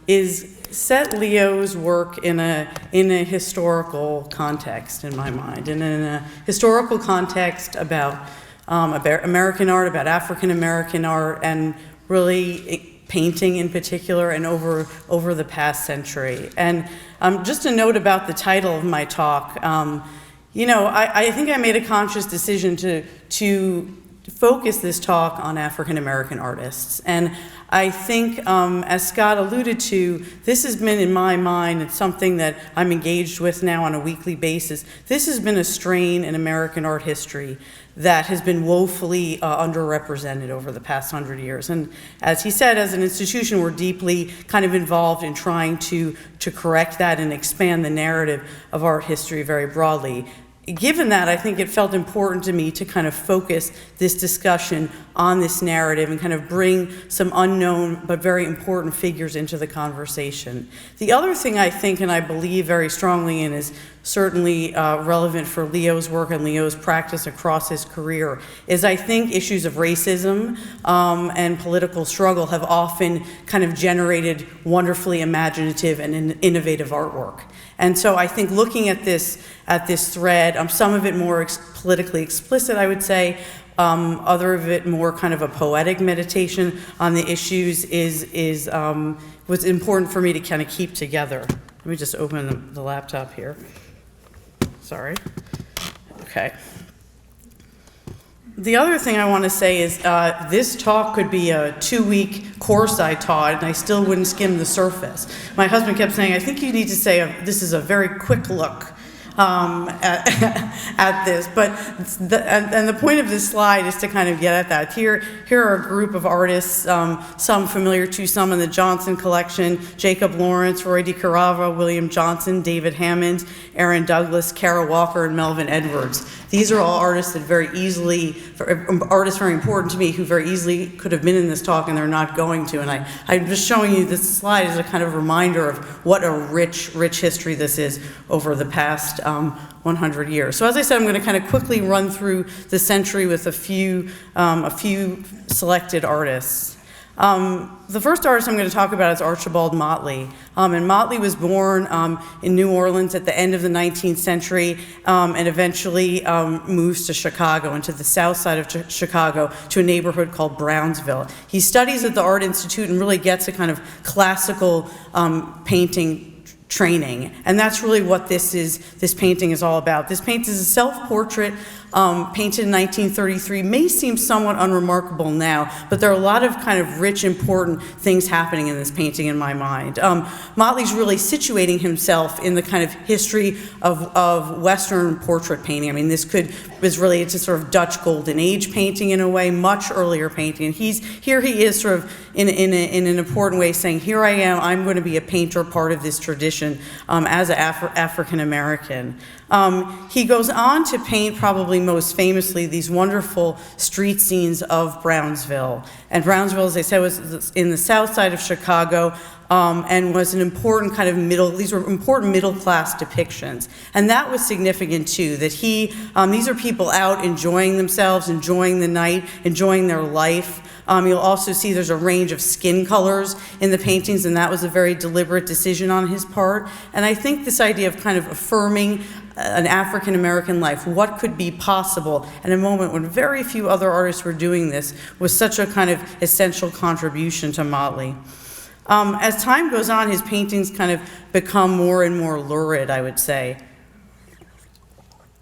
is set Leo's work in a historical context in my mind, and in a historical context about American art, about African American art, and really painting in particular, and over the past century. And just a note about the title of my talk. I think I made a conscious decision to focus this talk on African American artists. And I think, as Scott alluded to, this has been in my mind, it's something that I'm engaged with now on a weekly basis. This has been a strain in American art history that has been woefully underrepresented over the past 100 years. And as he said, as an institution, we're deeply kind of involved in trying to correct that and expand the narrative of art history very broadly. given that, I think it felt important to me to kind of focus this discussion on this narrative and kind of bring some unknown but very important figures into the conversation. The other thing I think and I believe very strongly in is certainly relevant for Leo's work and Leo's practice across his career is I think issues of racism and political struggle have often kind of generated wonderfully imaginative and innovative artwork. And so I think looking at this thread, some of it more politically explicit, I would say, other of it more kind of a poetic meditation on the issues was important for me to kind of keep together. Let me just open the laptop here. Sorry. Okay. The other thing I want to say is this talk could be a 2-week course I taught, and I still wouldn't skim the surface. My husband kept saying, I think you need to say this is a very quick look at this. But the point of this slide is to kind of get at that. Here are a group of artists, some familiar to some in the Johnson collection: Jacob Lawrence, Roy DeCarava, William Johnson, David Hammond, Aaron Douglas, Kara Walker, and Melvin Edwards. These are all artists that artists very important to me who very easily could have been in this talk and they're not going to. And I'm just showing you this slide as a kind of reminder of what a rich history this is over the past 100 years. So as I said, I'm going to kind of quickly run through the century with a few selected artists. The first artist I'm going to talk about is Archibald Motley. And Motley was born in New Orleans at the end of the 19th century and eventually moves to Chicago, into the south side of Chicago, to a neighborhood called Brownsville. He studies at the Art Institute and really gets a kind of classical painting training, and that's really what this painting is all about. This painting is a self-portrait painted in 1933. May seem somewhat unremarkable now, but there are a lot of kind of rich, important things happening in this painting in my mind. Motley's really situating himself in the kind of history of Western portrait painting. I mean, this was related to sort of Dutch Golden Age painting in a way, much earlier painting. And he is sort of in an important way saying, here I am, I'm going to be a painter, part of this tradition as an African American. He goes on to paint, probably most famously, these wonderful street scenes of Brownsville. And Brownsville, as I said, was in the south side of Chicago, and was an important kind of these were important middle-class depictions. And that was significant too, that these are people out enjoying themselves, enjoying the night, enjoying their life. You'll also see there's a range of skin colors in the paintings, and that was a very deliberate decision on his part. And I think this idea of kind of affirming an African American life, what could be possible in a moment when very few other artists were doing this, was such a kind of essential contribution to Motley. As time goes on, his paintings kind of become more and more lurid, I would say.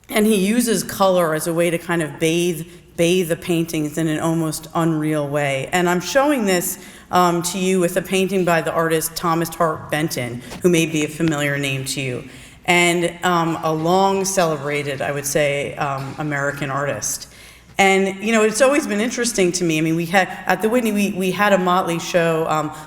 And he uses color as a way to kind of bathe the paintings in an almost unreal way. And I'm showing this to you with a painting by the artist Thomas Hart Benton, who may be a familiar name to you, and a long celebrated, I would say, American artist. And, you know, it's always been interesting to me. I mean, at the Whitney, we had a Motley show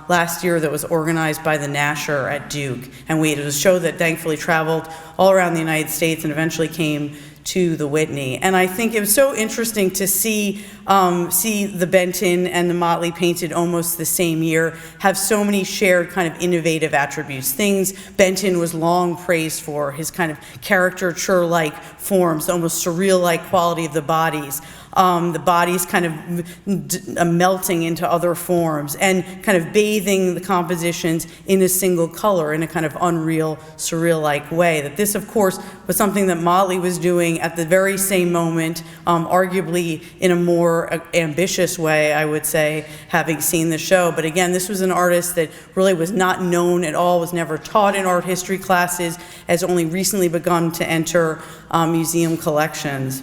last year that was organized by the Nasher at Duke. And it was a show that thankfully traveled all around the United States and eventually came to the Whitney. And I think it was so interesting to see the Benton and the Motley painted almost the same year have so many shared kind of innovative attributes. Things Benton was long praised for, his kind of caricature-like forms, the almost surreal-like quality of the bodies kind of melting into other forms and kind of bathing the compositions in a single color in a kind of unreal, surreal-like way. That this, of course, was something that Motley was doing at the very same moment, arguably in a more ambitious way, I would say, having seen the show. But again, this was an artist that really was not known at all, was never taught in art history classes, has only recently begun to enter museum collections.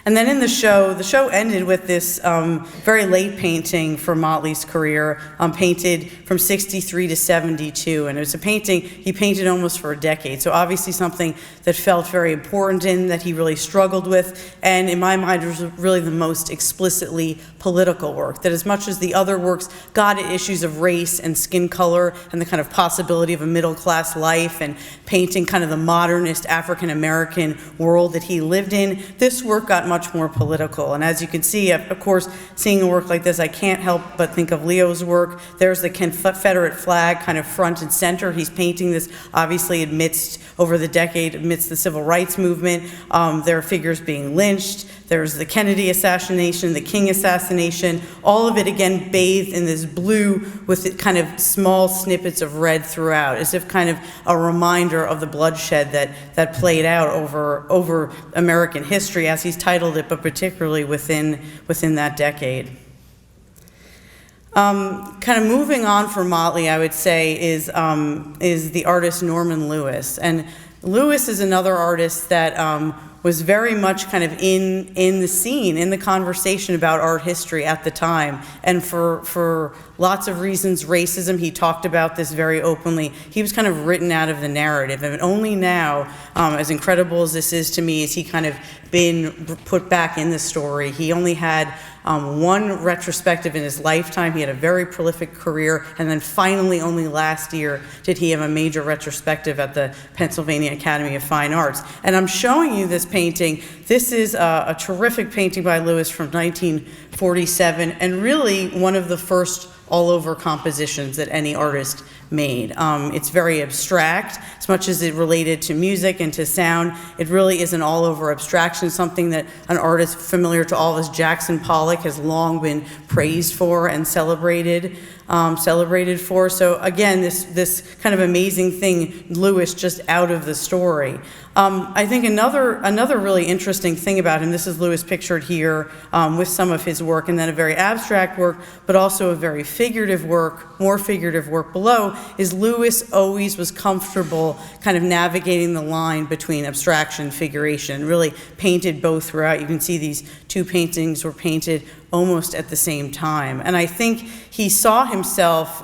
And then in the show ended with this very late painting for Motley's career, painted from 63 to 72. And it was a painting he painted almost for a decade. So obviously something that felt very important and that he really struggled with. And in my mind, it was really the most explicitly political work. That as much as the other works got at issues of race and skin color and the kind of possibility of a middle-class life and painting kind of the modernist African-American world that he lived in, this work got much more political. And as you can see, of course, seeing a work like this, I can't help but think of Leo's work. There's the Confederate flag kind of front and center. He's painting this obviously over the decade, amidst the civil rights movement. There are figures being lynched. There's the Kennedy assassination, the King assassination, all of it again bathed in this blue with kind of small snippets of red throughout, as if kind of a reminder of the bloodshed that played out over American history, as he's titled it, but particularly within that decade. Kind of moving on for Motley, I would say, is the artist Norman Lewis. And Lewis is another artist that was very much kind of in the scene, in the conversation about art history at the time. And for lots of reasons, racism, he talked about this very openly. He was kind of written out of the narrative. And only now, as incredible as this is to me, is he kind of been put back in the story. He only had one retrospective in his lifetime. He had a very prolific career, and then finally only last year did he have a major retrospective at the Pennsylvania Academy of Fine Arts. And I'm showing you this painting. This is a terrific painting by Lewis from 1947, and really one of the first all-over compositions that any artist made. It's very abstract. As much as it related to music and to sound, it really is an all-over abstraction, something that an artist familiar to all of us, Jackson Pollock, has long been praised for and celebrated for. So again, this kind of amazing thing, Lewis just out of the story. I think another really interesting thing about him, this is Lewis pictured here with some of his work, and then a very abstract work, but also a very figurative work, more figurative work below, is Lewis always was comfortable kind of navigating the line between abstraction and figuration, really painted both throughout. You can see these two paintings were painted almost at the same time. And I think he saw himself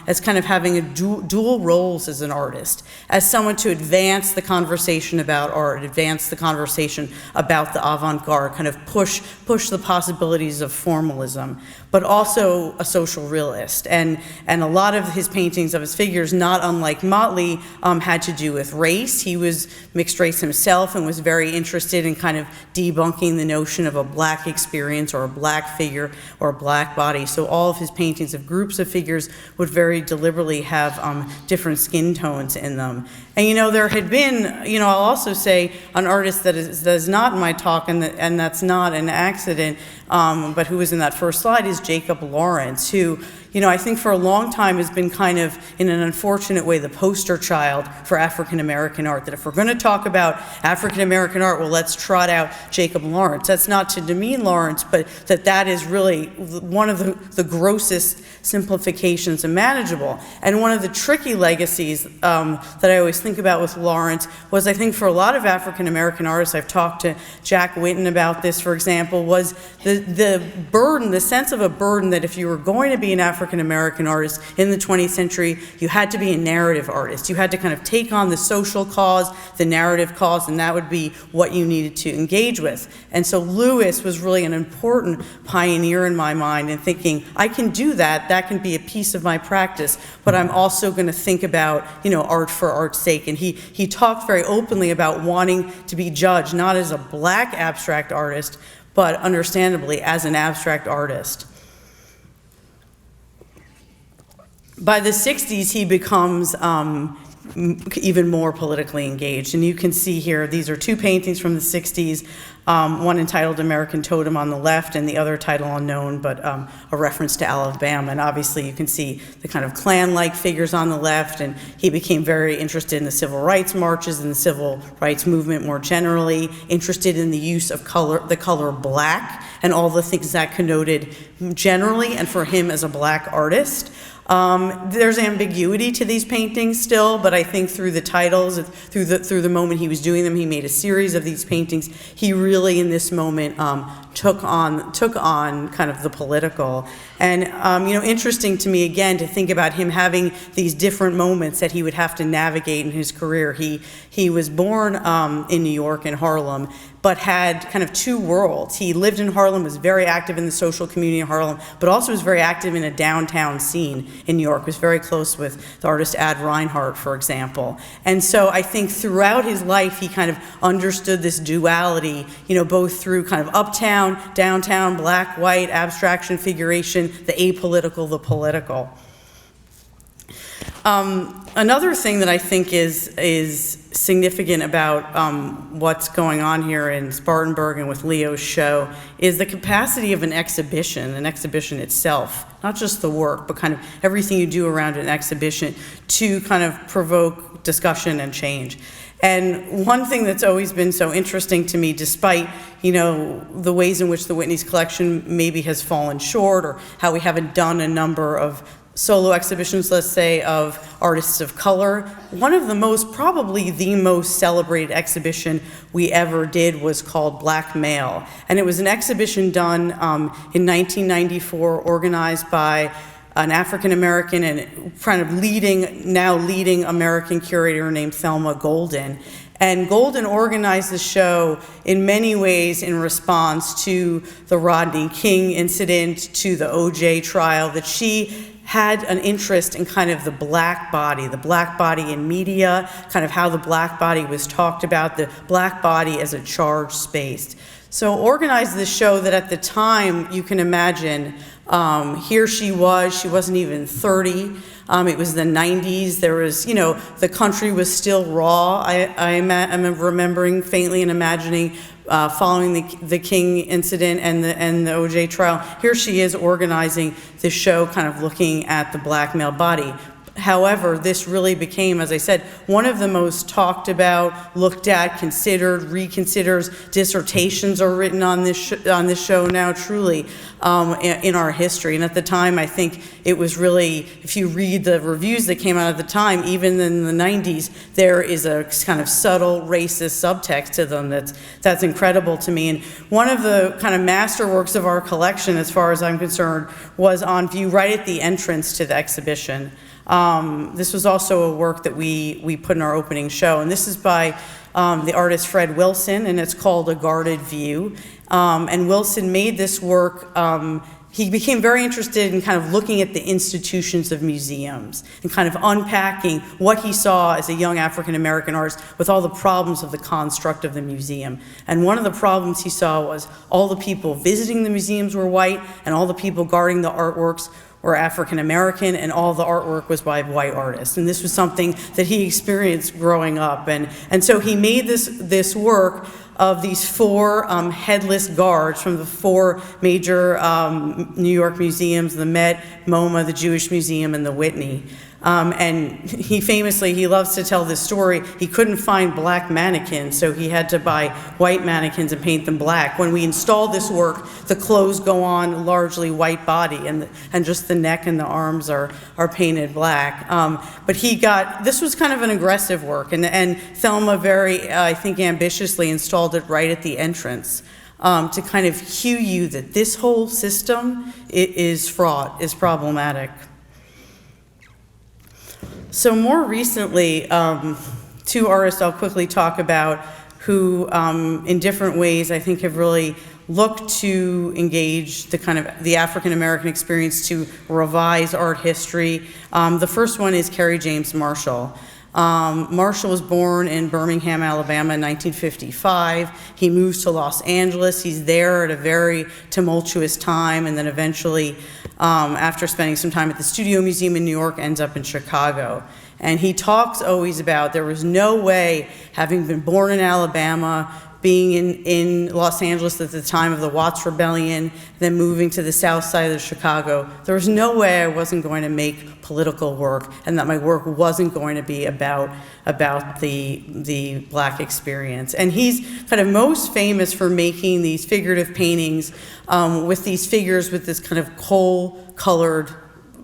as kind of having a dual roles as an artist, as someone to advance the conversation about art, advance the conversation about the avant-garde, kind of push the possibilities of formalism, but also a social realist. And a lot of his paintings of his figures, not unlike Motley, had to do with race. He was mixed race himself and was very interested in kind of debunking the notion of a black experience or a black figure or a black body. So all of his paintings of groups of figures would very deliberately have different skin tones in them. And there had been, I'll also say an artist that is not in my talk, and that's not an accident, but who was in that first slide, is Jacob Lawrence, who, I think for a long time has been kind of, in an unfortunate way, the poster child for African-American art. That if we're going to talk about African-American art, well, let's trot out Jacob Lawrence. That's not to demean Lawrence, but that is really one of the grossest simplifications imaginable. And one of the tricky legacies that I always think about with Lawrence was, I think for a lot of African-American artists, I've talked to Jack Whitten about this, for example, was the burden, the sense of a burden that if you were going to be an African-American artist in the 20th century, you had to be a narrative artist. You had to kind of take on the social cause, the narrative cause, and that would be what you needed to engage with. And so Lewis was really an important pioneer in my mind in thinking, I can do that. That can be a piece of my practice, but I'm also going to think about, art for art's sake. And he talked very openly about wanting to be judged not as a black abstract artist, but understandably as an abstract artist. By the 60s, he becomes even more politically engaged. And you can see here, these are two paintings from the 60s, one entitled American Totem on the left and the other title unknown, but a reference to Alabama. And obviously you can see the kind of Klan-like figures on the left, and he became very interested in the civil rights marches and the civil rights movement more generally, interested in the use of the color black and all the things that connoted generally and for him as a black artist. There's ambiguity to these paintings still, but I think through the titles, through the moment he was doing them, he made a series of these paintings. He really, in this moment, took on kind of the political. And interesting to me again to think about him having these different moments that he would have to navigate in his career. He was born in New York, in Harlem, but had kind of two worlds. He lived in Harlem, was very active in the social community in Harlem, but also was very active in a downtown scene in New York, was very close with the artist Ad Reinhardt, for example. And so I think throughout his life, he kind of understood this duality, both through kind of uptown, downtown, black, white, abstraction, figuration, the apolitical, the political. Another thing that I think is significant about what's going on here in Spartanburg and with Leo's show is the capacity of an exhibition itself, not just the work, but kind of everything you do around an exhibition to kind of provoke discussion and change. And one thing that's always been so interesting to me, despite, the ways in which the Whitney's collection maybe has fallen short, or how we haven't done a number of solo exhibitions, let's say, of artists of color, one of probably the most celebrated exhibition we ever did was called Black Male. And it was an exhibition done in 1994, organized by an African-American and kind of now leading American curator named Thelma Golden. And Golden organized the show in many ways in response to the Rodney King incident, to the OJ trial, that she had an interest in kind of the black body in media, kind of how the black body was talked about, the black body as a charged space. So organized this show that at the time, you can imagine, here she wasn't even 30. It was the 90s. There was, the country was still raw. I'm remembering faintly and imagining following the King incident and the OJ trial. Here she is organizing this show, kind of looking at the black male body. However, this really became, as I said, one of the most talked about, looked at, considered, reconsiders. Dissertations are written on this show now, truly, in our history. And at the time, I think it was really, if you read the reviews that came out at the time, even in the 90s, there is a kind of subtle racist subtext to them that's incredible to me. And one of the kind of masterworks of our collection, as far as I'm concerned, was on view right at the entrance to the exhibition. This was also a work that we put in our opening show, and this is by the artist Fred Wilson, and it's called A Guarded View. And Wilson made this work. He became very interested in kind of looking at the institutions of museums and kind of unpacking what he saw as a young African-American artist with all the problems of the construct of the museum. And one of the problems he saw was all the people visiting the museums were white, and all the people guarding the artworks were African-American, and all the artwork was by white artists. And this was something that he experienced growing up. And so he made this work of these four headless guards from the four major New York museums, the Met, MoMA, the Jewish Museum, and the Whitney. And he loves to tell this story. He couldn't find black mannequins, so he had to buy white mannequins and paint them black. When we install this work, the clothes go on largely white body, and just the neck and the arms are painted black. But this was kind of an aggressive work, and Thelma very, I think, ambitiously installed it right at the entrance. To kind of cue you that this whole system is fraught, is problematic. So more recently, two artists I'll quickly talk about who, in different ways, I think have really looked to engage the African-American experience to revise art history. The first one is Kerry James Marshall. Marshall was born in Birmingham, Alabama in 1955. He moves to Los Angeles. He's there at a very tumultuous time, and then eventually, after spending some time at the Studio Museum in New York, ends up in Chicago. And he talks always about there was no way, having been born in Alabama, being in Los Angeles at the time of the Watts Rebellion, then moving to the south side of Chicago, there was no way I wasn't going to make political work, and that my work wasn't going to be about the black experience. And he's kind of most famous for making these figurative paintings with these figures with this kind of coal-colored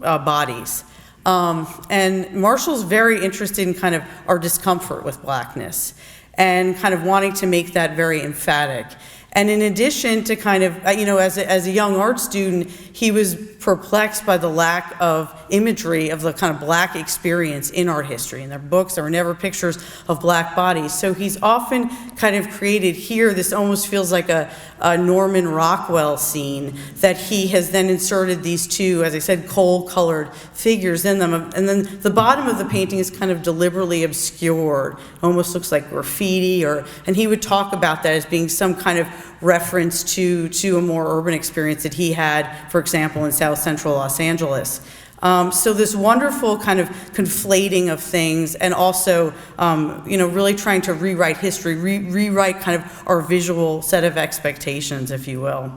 bodies. And Marshall's very interested in kind of our discomfort with blackness and kind of wanting to make that very emphatic. And in addition to kind of, as a young art student, he was perplexed by the lack of imagery of the kind of black experience in art history. In their books, there were never pictures of black bodies. So he's often kind of created here, this almost feels like a Norman Rockwell scene that he has then inserted these two, as I said, coal-colored figures in them. And then the bottom of the painting is kind of deliberately obscured, almost looks like graffiti, and he would talk about that as being some kind of reference to a more urban experience that he had, for example, in South Central Los Angeles. So this wonderful kind of conflating of things, and also, really trying to rewrite history, rewrite kind of our visual set of expectations, if you will.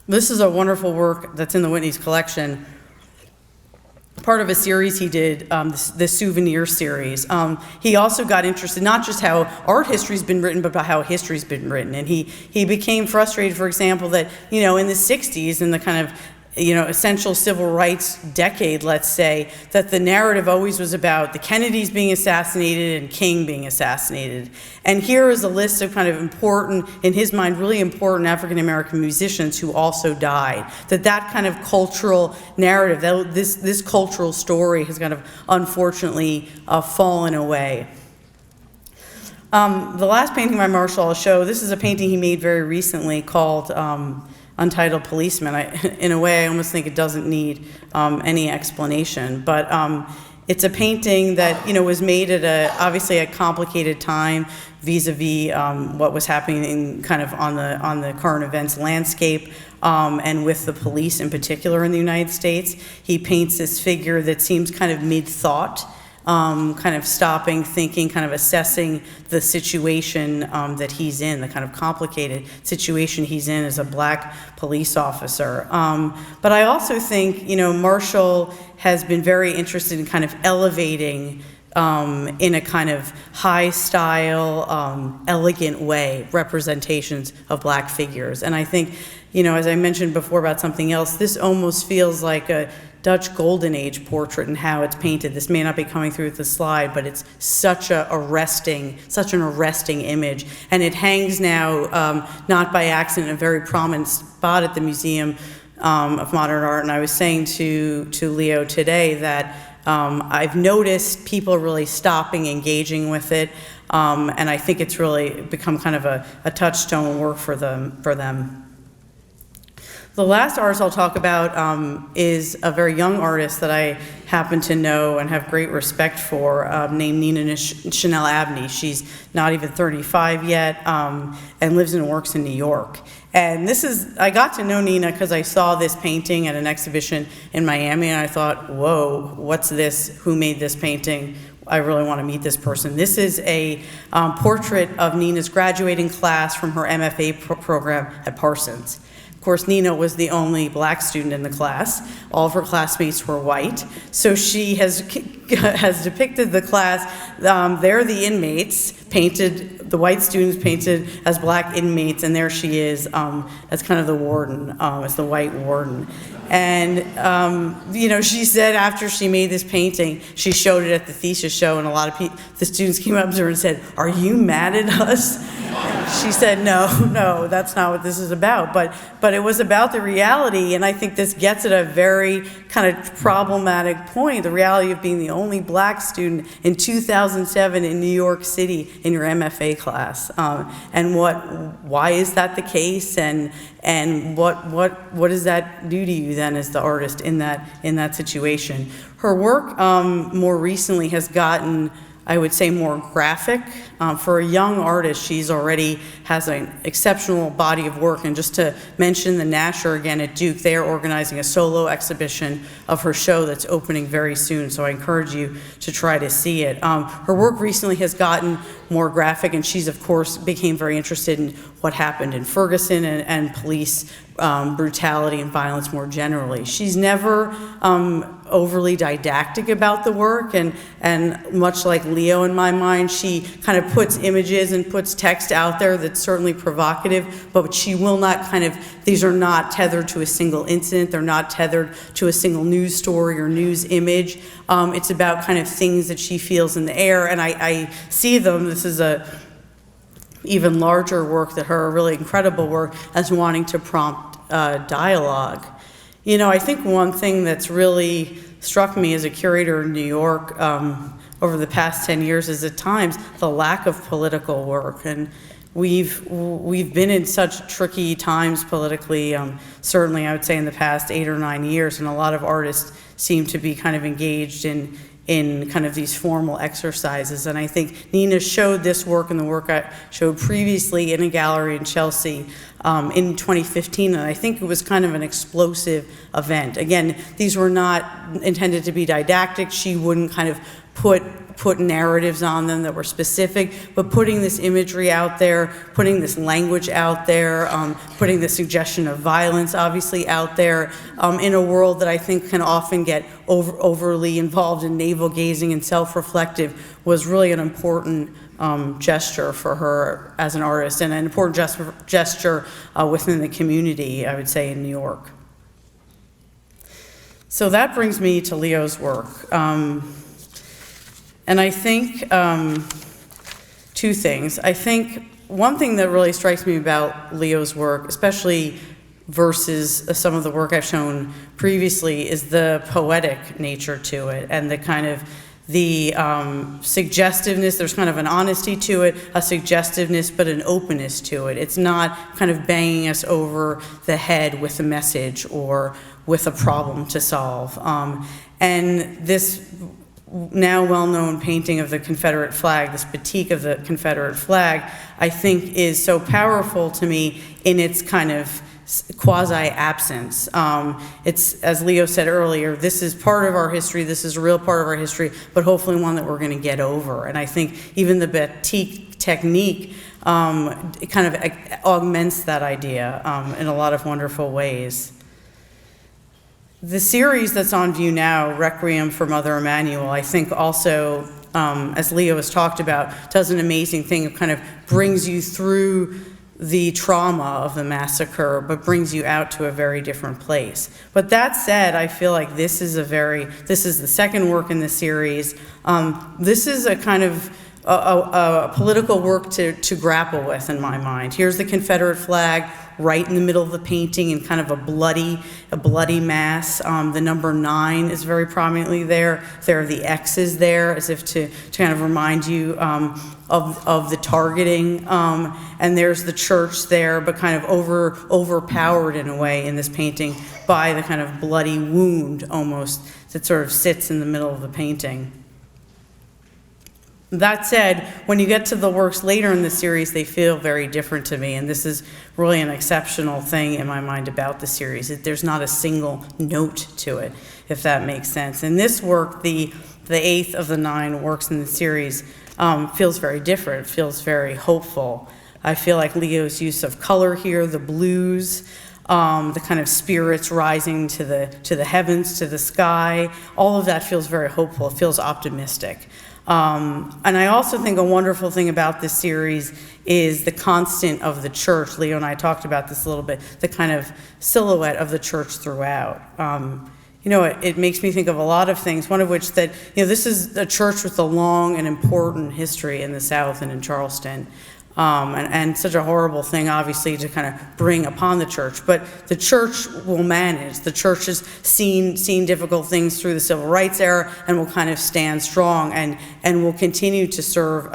This is a wonderful work that's in the Whitney's collection, part of a series he did, the souvenir series. He also got interested, not just how art history's been written, but about how history's been written. And he became frustrated, for example, that, in the 60s, in the kind of, essential civil rights decade, let's say, that the narrative always was about the Kennedys being assassinated and King being assassinated. And here is a list of kind of important, in his mind, really important African-American musicians who also died. That kind of cultural narrative, this cultural story has kind of unfortunately fallen away. The last painting by Marshall I'll show, this is a painting he made very recently called Untitled Policeman. In a way, I almost think it doesn't need any explanation, but it's a painting that was made at obviously a complicated time vis-a-vis what was happening kind of on the current events landscape, and with the police in particular in the United States. He paints this figure that seems kind of mid-thought, kind of stopping, thinking, kind of assessing the situation that he's in, the kind of complicated situation he's in as a black police officer. But I also think, Marshall has been very interested in kind of elevating in a kind of high style, elegant way, representations of black figures. And I think, as I mentioned before about something else, this almost feels like a Dutch Golden Age portrait and how it's painted. This may not be coming through with the slide, but it's such an arresting image. And it hangs now, not by accident, in a very prominent spot at the Museum of Modern Art. And I was saying to Leo today that I've noticed people really stopping, engaging with it, and I think it's really become kind of a touchstone work for them. The last artist I'll talk about is a very young artist that I happen to know and have great respect for, named Nina Chanel Abney. She's not even 35 yet, and lives and works in New York. And I got to know Nina because I saw this painting at an exhibition in Miami, and I thought, whoa, what's this? Who made this painting? I really want to meet this person. This is a portrait of Nina's graduating class from her MFA program at Parsons. Of course, Nina was the only black student in the class. All of her classmates were white. So she has depicted the class. They're the inmates, painted, the white students painted as black inmates, and there she is as kind of the warden, as the white warden. And, she said after she made this painting, she showed it at the thesis show, and a lot of the students came up to her and said, "Are you mad at us?" She said, no, that's not what this is about. But it was about the reality, and I think this gets at a very kind of problematic point, the reality of being the only black student in 2007 in New York City in your MFA class. And why is that the case, and what does that do to you then as the artist in that situation? Her work more recently has gotten, I would say, more graphic. For a young artist, she's already has an exceptional body of work. And just to mention the Nasher again at Duke, they are organizing a solo exhibition of her show that's opening very soon. So I encourage you to try to see it. Her work recently has gotten more graphic, and she's, of course, became very interested in what happened in Ferguson and police brutality and violence more generally. She's never overly didactic about the work, and much like Leo in my mind, she kind of puts images and puts text out there that's certainly provocative, but she will not these are not tethered to a single incident, they're not tethered to a single news story or news image. It's about kind of things that she feels in the air, and I see them, this is a even larger work that her, a really incredible work, as wanting to prompt dialogue. You know, I think one thing that's really struck me as a curator in New York over the past 10 years is at times the lack of political work. And we've been in such tricky times politically, certainly I would say in the past 8 or 9 years, and a lot of artists seem to be kind of engaged in kind of these formal exercises. And I think Nina showed this work and the work I showed previously in a gallery in Chelsea in 2015, and I think it was kind of an explosive event. Again, these were not intended to be didactic. She wouldn't kind of put narratives on them that were specific, but putting this imagery out there, putting this language out there, putting the suggestion of violence obviously out there, in a world that I think can often get overly involved in navel-gazing and self-reflective, was really an important gesture for her as an artist, and an important gesture within the community, I would say, in New York. So that brings me to Leo's work. And I think two things. I think one thing that really strikes me about Leo's work, especially versus some of the work I've shown previously, is the poetic nature to it, and the kind of the suggestiveness. There's kind of an honesty to it, a suggestiveness, but an openness to it. It's not kind of banging us over the head with a message or with a problem to solve. And this now well-known painting of the Confederate flag, this batik of the Confederate flag, I think is so powerful to me in its kind of quasi-absence. It's, as Leo said earlier, this is part of our history, this is a real part of our history, but hopefully one that we're going to get over. And I think even the batik technique it kind of augments that idea in a lot of wonderful ways. The series that's on view now, Requiem for Mother Emanuel, I think also, as Leo has talked about, does an amazing thing. It kind of brings you through the trauma of the massacre, but brings you out to a very different place. But that said, I feel like this is the second work in the series. This is a kind of a political work to grapple with in my mind. Here's the Confederate flag right in the middle of the painting in kind of a bloody mass. The number 9 is very prominently there. There are the X's there as if to kind of remind you of the targeting. And there's the church there, but kind of overpowered in a way in this painting by the kind of bloody wound almost that sort of sits in the middle of the painting. That said, when you get to the works later in the series, they feel very different to me, and this is really an exceptional thing in my mind about the series. There's not a single note to it, if that makes sense. In this work, the 8th of the 9 works in the series feels very different, feels very hopeful. I feel like Leo's use of color here, the blues, the kind of spirits rising to the heavens, to the sky, all of that feels very hopeful. It feels optimistic. And I also think a wonderful thing about this series is the constant of the church. Leo and I talked about this a little bit, the kind of silhouette of the church throughout. It makes me think of a lot of things, one of which that, this is a church with a long and important history in the South and in Charleston. And such a horrible thing, obviously, to kind of bring upon the church. But the church will manage. The church has seen difficult things through the Civil Rights era and will kind of stand strong and will continue to serve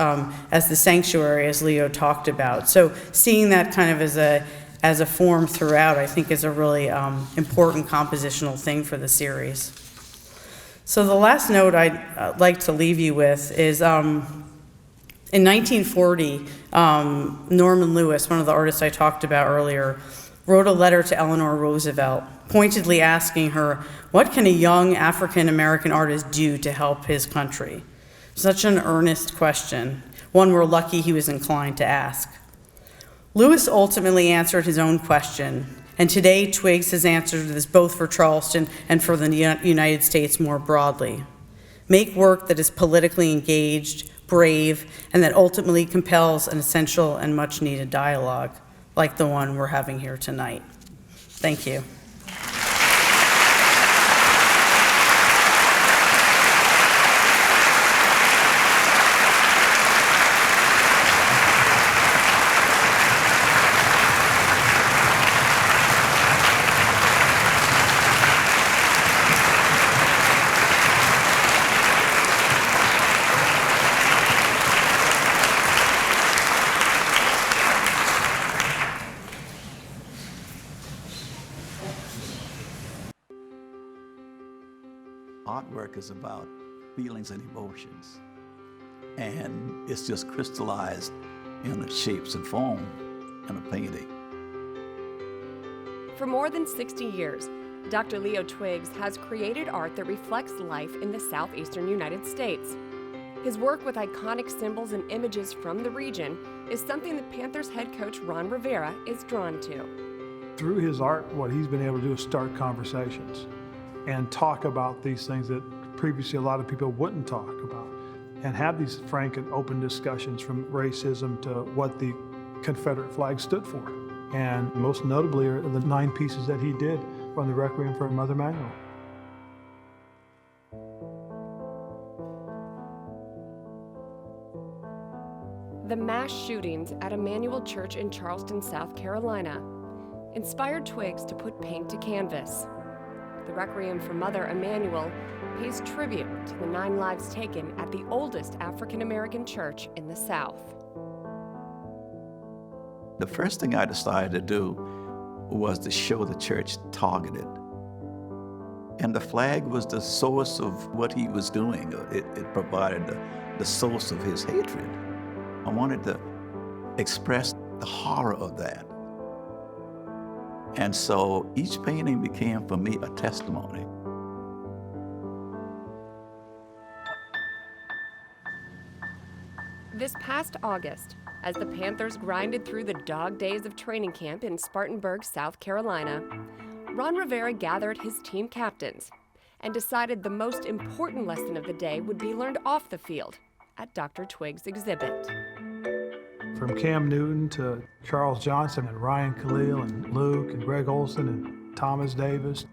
as the sanctuary, as Leo talked about. So seeing that kind of as a form throughout, I think is a really important compositional thing for the series. So the last note I'd like to leave you with is in 1940, Norman Lewis, one of the artists I talked about earlier, wrote a letter to Eleanor Roosevelt, pointedly asking her, what can a young African-American artist do to help his country? Such an earnest question, one we're lucky he was inclined to ask. Lewis ultimately answered his own question And today, Twiggs has answered this both for Charleston and for the United States more broadly. Make work that is politically engaged, brave, and that ultimately compels an essential and much-needed dialogue, like the one we're having here tonight. Thank you. Artwork is about feelings and emotions, and it's just crystallized in the shapes and form in a painting. For more than 60 years, Dr. Leo Twigs has created art that reflects life in the southeastern United States. His work with iconic symbols and images from the region is something that Panthers head coach Ron Rivera is drawn to. Through his art, what he's been able to do is start conversations and talk about these things that previously a lot of people wouldn't talk about, and have these frank and open discussions from racism to what the Confederate flag stood for. And most notably are the 9 pieces that he did from the Requiem for Mother Emanuel. The mass shootings at Emanuel Church in Charleston, South Carolina, inspired Twiggs to put paint to canvas. The Requiem for Mother Emanuel pays tribute to the 9 lives taken at the oldest African-American church in the South. The first thing I decided to do was to show the church targeted. And the flag was the source of what he was doing. It provided the source of his hatred. I wanted to express the horror of that. And so each painting became for me a testimony. This past August, as the Panthers grinded through the dog days of training camp in Spartanburg, South Carolina, Ron Rivera gathered his team captains and decided the most important lesson of the day would be learned off the field at Dr. Twiggs' exhibit. From Cam Newton to Charles Johnson and Ryan Khalil and Luke and Greg Olson and Thomas Davis,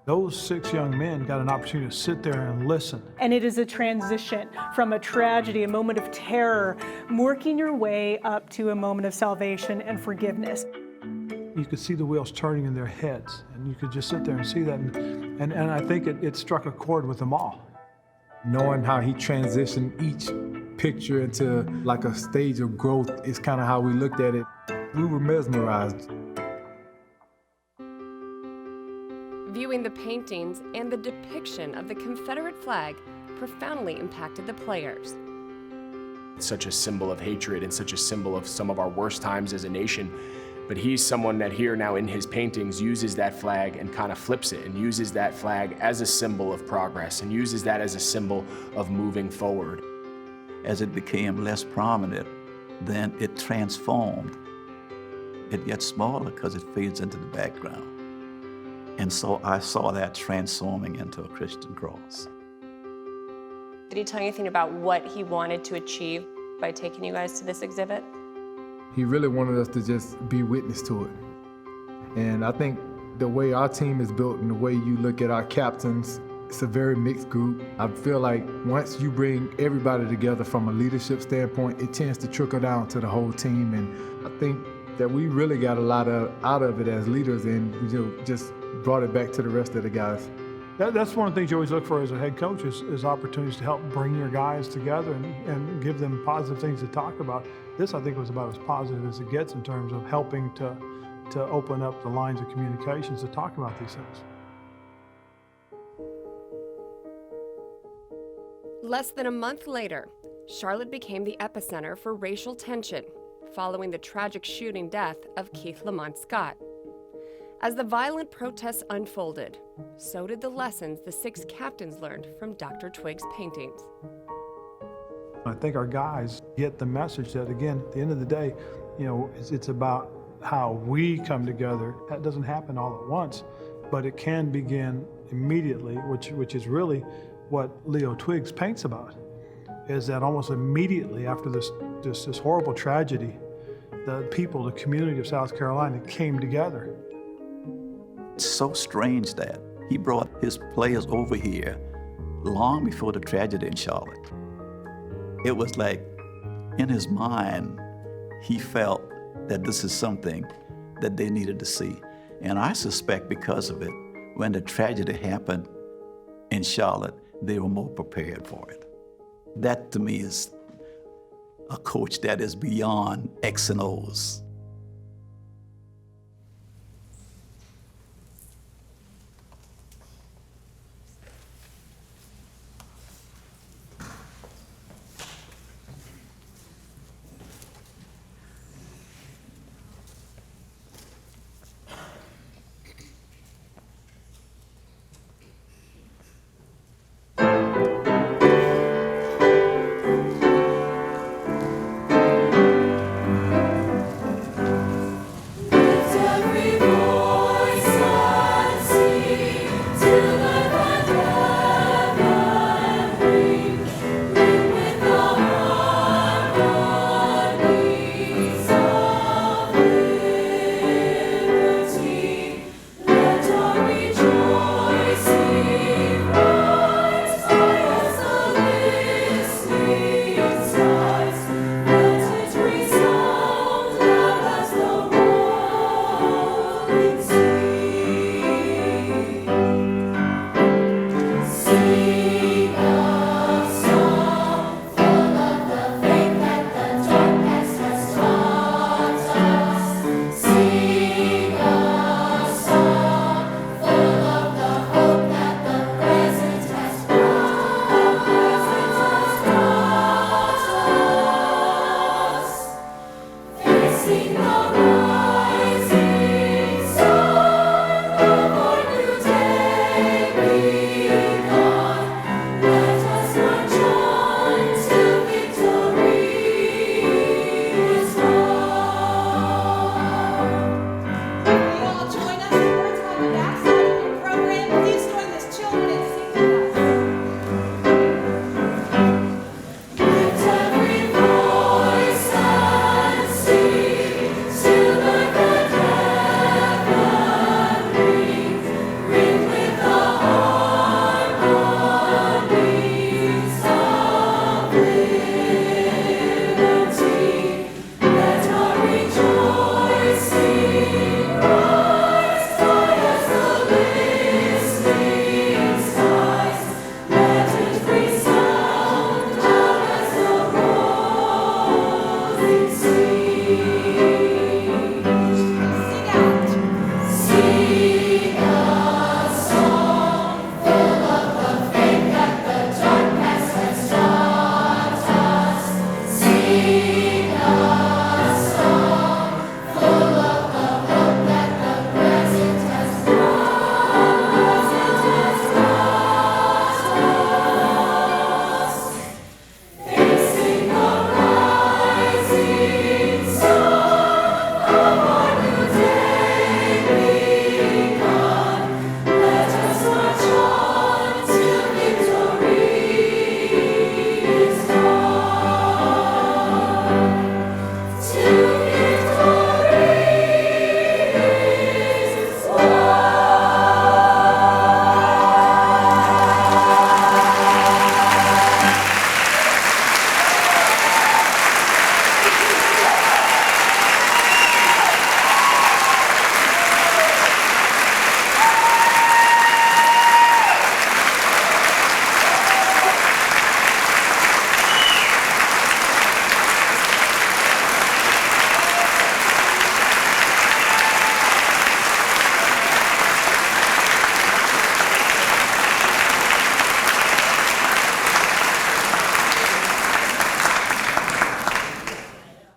those 6 young men got an opportunity to sit there and listen. And it is a transition from a tragedy, a moment of terror, working your way up to a moment of salvation and forgiveness. You could see the wheels turning in their heads, and you could just sit there and see that, and I think it struck a chord with them all. Knowing how he transitioned each picture into like a stage of growth is kind of how we looked at it. We were mesmerized. Viewing the paintings and the depiction of the Confederate flag profoundly impacted the players. It's such a symbol of hatred and such a symbol of some of our worst times as a nation. But he's someone that here now in his paintings uses that flag and kind of flips it and uses that flag as a symbol of progress and uses that as a symbol of moving forward. As it became less prominent, then it transformed. It gets smaller because it fades into the background. And so I saw that transforming into a Christian cross. Did he tell you anything about what he wanted to achieve by taking you guys to this exhibit? He really wanted us to just be witness to it. And I think the way our team is built and the way you look at our captains, it's a very mixed group. I feel like once you bring everybody together from a leadership standpoint, it tends to trickle down to the whole team. And I think that we really got a lot out of it as leaders, and just brought it back to the rest of the guys. That's one of the things you always look for as a head coach is opportunities to help bring your guys together and give them positive things to talk about. This, I think, was about as positive as it gets in terms of helping to open up the lines of communications to talk about these things. Less than a month later, Charlotte became the epicenter for racial tension following the tragic shooting death of Keith Lamont Scott. As the violent protests unfolded, so did the lessons the 6 captains learned from Dr. Twiggs' paintings. I think our guys get the message that, again, at the end of the day, it's about how we come together. That doesn't happen all at once, but it can begin immediately, which is really what Leo Twigs paints about, is that almost immediately after this horrible tragedy, the people, the community of South Carolina came together. It's so strange that he brought his players over here long before the tragedy in Charlotte. It was like, in his mind, he felt that this is something that they needed to see. And I suspect because of it, when the tragedy happened in Charlotte, they were more prepared for it. That to me is a coach that is beyond X and O's.